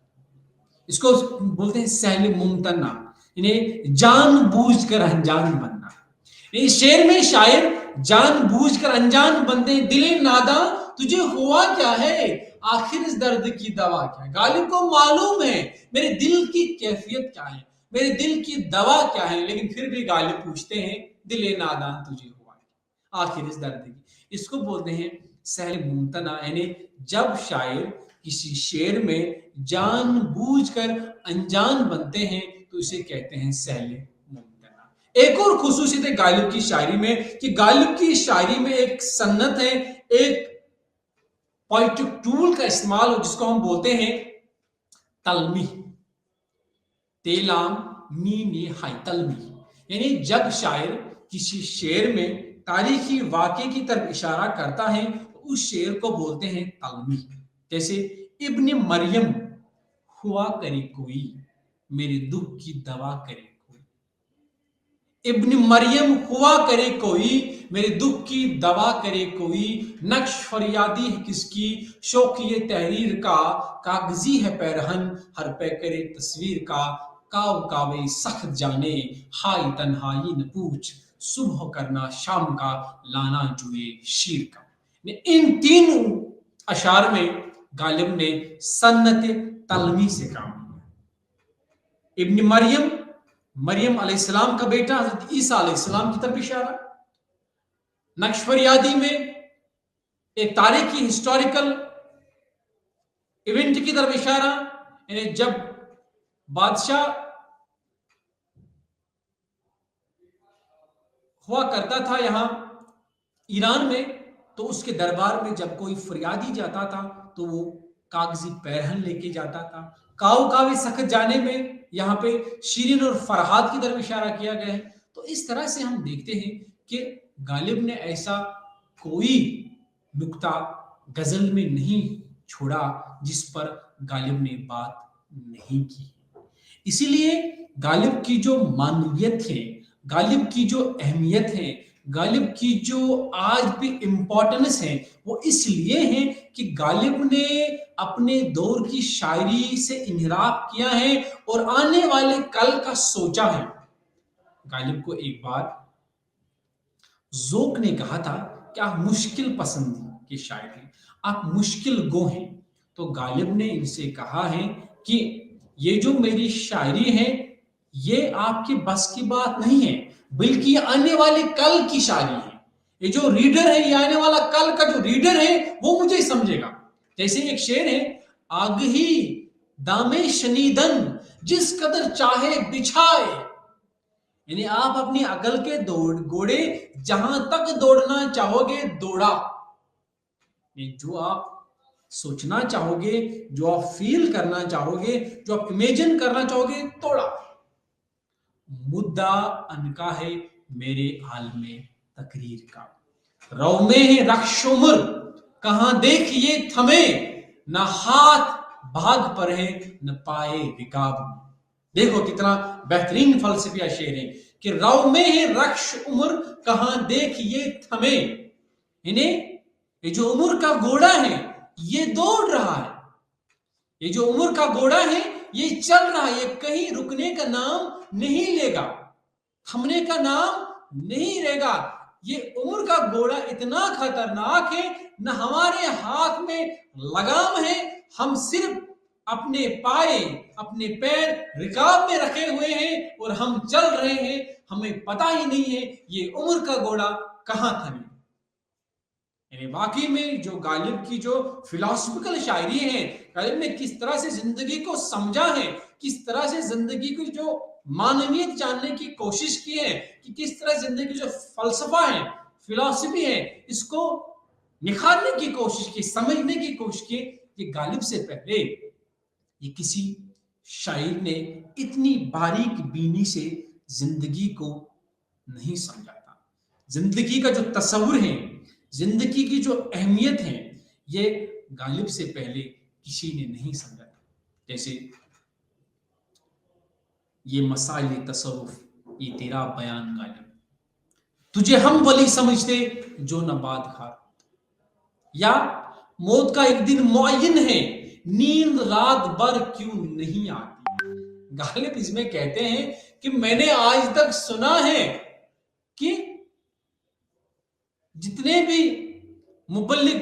इसको बोलते हैं सहल मुमतना, इन्हें जानबूझकर अनजान बनना। इस शेर में शायर जानबूझकर अनजान बनते हैं, दिले नादा तुझे हुआ क्या है, आखिर इस दर्द की दवा क्या है। गालिब को मालूम है मेरे दिल की कैफियत क्या है, मेरे दिल की दवा क्या है, लेकिन फिर भी गालिब पूछते हैं दिले नादा तुझे हुआ है, आखिर इस दर्द की। इसको बोलते हैं सहल मुमतना, यानी जब शायर किसी शेर में जानबूझकर अनजान बनते हैं तो इसे कहते हैं सहल मुमतना। एक और खुसूसियत है गालिब की शायरी में कि गालिब की शायरी में एक सन्नत है, एक पोएटिक टूल का इस्तेमाल हो जिसको हम बोलते हैं तलमी, तेलाम मीने हाई तलमी, यानी जब शायर किसी शेर में तारीखी वाक़े की तरफ इशारा करता है तो उस शेर को बोलते हैं तलमी। जैसे इब्न मरियम हुआ करे कोई, मेरे दुख की दवा करे कोई, इब्न मरियम हुआ करे कोई, मेरे दुख की दवा करे कोई, नक्श फरियादी है किसकी, शौकिये तहरीर का, कागजी है पैरहन हर पे करे तस्वीर का, काव कावे सख्त जाने, हाय तन्हाई न पूछ, सुबह करना शाम का, लाना जुए शीर का। इन तीन अशार में गालिब ने सन्नत तलमी से काम किया। इब्न मरियम, मरियम अलैहिस्सलाम का बेटा हज़रत ईसा अलैहिस्सलाम की तरफ इशारा, नक्श फरियादी में एक तारीखी हिस्टोरिकल इवेंट की तरफ इशारा, यानी जब बादशाह हुआ करता था यहाँ ईरान में, तो उसके दरबार में जब कोई फरियादी जाता था तो वो कागजी पैरहन लेके जाता था। काव कावे सख्त जाने में यहाँ पे शीरीन और फरहाद की तरफ इशारा किया गया है। तो इस तरह से हम देखते हैं कि गालिब ने ऐसा कोई नुक्ता गजल में नहीं छोड़ा जिस पर गालिब ने बात नहीं की। इसीलिए गालिब की जो मानवियत है, गालिब की जो अहमियत है, गालिब की जो आज भी इम्पोर्टेंस है, वो इसलिए है कि गालिब ने अपने दौर की शायरी से इनराब किया है और आने वाले कल का सोचा है। गालिब को एक बार ज़ोक ने कहा था कि आप मुश्किल पसंद के शायर हैं, आप मुश्किल गो हैं। तो गालिब ने इनसे कहा है कि ये जो मेरी शायरी है ये आपके बस की बात नहीं है, बल्कि ये आने वाले कल की शायरी है। ये जो रीडर है, ये आने वाला कल का जो रीडर है वो मुझे समझेगा। जैसे एक शेर है, आग ही दामे शनीदन जिस कदर चाहे बिछाए, यानी आप अपनी अकल के घोड़े जहां तक दौड़ना चाहोगे दौड़ा, जो आप सोचना चाहोगे, जो आप फील करना चाहोगे, जो आप इमेजिन करना चाहोगे, तोड़ा। मुद्दा अनका है मेरे आलमे तकरीर का, रौमे है रख्श उम्र कहां देखिए थमे, न हाथ भाग पर है न पाए रिकाब। देखो कितना बेहतरीन फलसफिया शेर है कि रौमे है रख्श उम्र कहां देखिए थमे, इन्हें ये जो उम्र का घोड़ा है ये दौड़ रहा है, ये जो उम्र का घोड़ा है ये चल रहा है, ये कहीं रुकने का नाम नहीं लेगा, थमने का नाम नहीं लेगा। ये उम्र का घोड़ा इतना खतरनाक है, न हमारे हाथ में लगाम है, हम सिर्फ अपने पाए अपने पैर रिकाब में रखे हुए हैं और हम चल रहे हैं, हमें पता ही नहीं है ये उम्र का घोड़ा कहां थमे। यानी वाकई में जो गालिब की जो फिलोसफिकल शायरी है, गालिब ने किस तरह से जिंदगी को समझा है, किस तरह से जिंदगी की जो मानवीयत जानने की कोशिश की है, कि किस तरह जिंदगी की जो फलसफा है, फिलॉसफी है, इसको निखारने की कोशिश की, समझने की कोशिश की। ये गालिब से पहले ये किसी शायर ने इतनी बारीक बीनी से जिंदगी को नहीं समझा था। जिंदगी का जो तस्वुर है, जिंदगी की जो अहमियत है, ये गालिब से पहले किसी ने नहीं समझा था। जैसे ये मसाइल तसव्वुफ, ये तेरा बयान गालिब, तुझे हम वली समझते जो नबात खा, या मौत का एक दिन मुअय्यन है, नींद रात भर क्यों नहीं आती। गालिब इसमें कहते हैं कि मैंने आज तक सुना है कि जितने भी मुबल्लिग,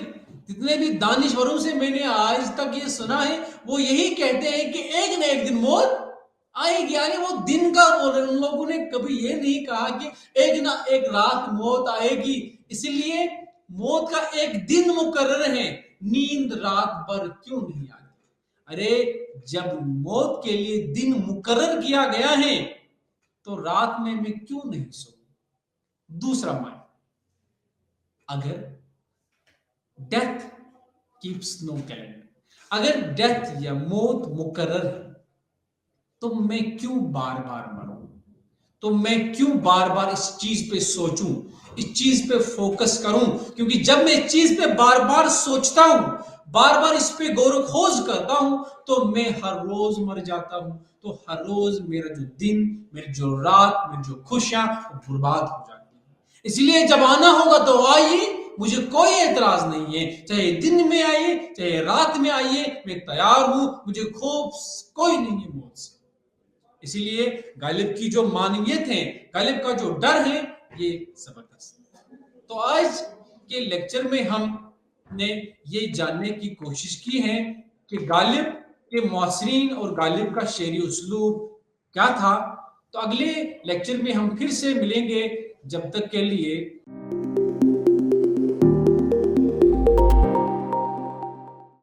जितने भी दानिशवरों से मैंने आज तक ये सुना है, वो यही कहते हैं कि एक न एक दिन मौत आएगी। यानी वो दिन का बोल रहे, उन लोगों ने कभी ये नहीं कहा कि एक ना एक रात मौत आएगी, इसलिए मौत का एक दिन मुकर्रर है, नींद रात भर क्यों नहीं आती। अरे जब मौत के लिए दिन मुकर्रर किया गया है तो रात में मैं क्यों नहीं सोऊं। दूसरा मान, अगर डेथ कीप्स नो कैलेंडर, अगर डेथ या मौत मुकर्रर है तो मैं क्यों बार बार मरूं, तो मैं क्यों बार बार इस चीज पे सोचूं, इस चीज पे फोकस करूं। क्योंकि जब मैं इस चीज पे बार बार सोचता हूं, बार बार इस पे गौर खोज करता हूं, तो मैं हर रोज मर जाता हूं। तो हर रोज मेरा जो दिन, मेरी जो रात, मेरी जो खुशियां वो बर्बाद हो जाती है। इसलिए जब आना होगा तो आइए, मुझे कोई एतराज नहीं है, चाहे दिन में आइए चाहे रात में आइए, मैं तैयार हूं, मुझे खौफ कोई नहीं है मौत से। इसीलिए गालिब की जो मानवियत है, गालिब का जो डर है, ये जबरदस्त है। तो आज के लेक्चर में हमने ये जानने की कोशिश की है कि गालिब के मुआसरीन और गालिब का शेरी उसलूब क्या था। तो अगले लेक्चर में हम फिर से मिलेंगे, जब तक के लिए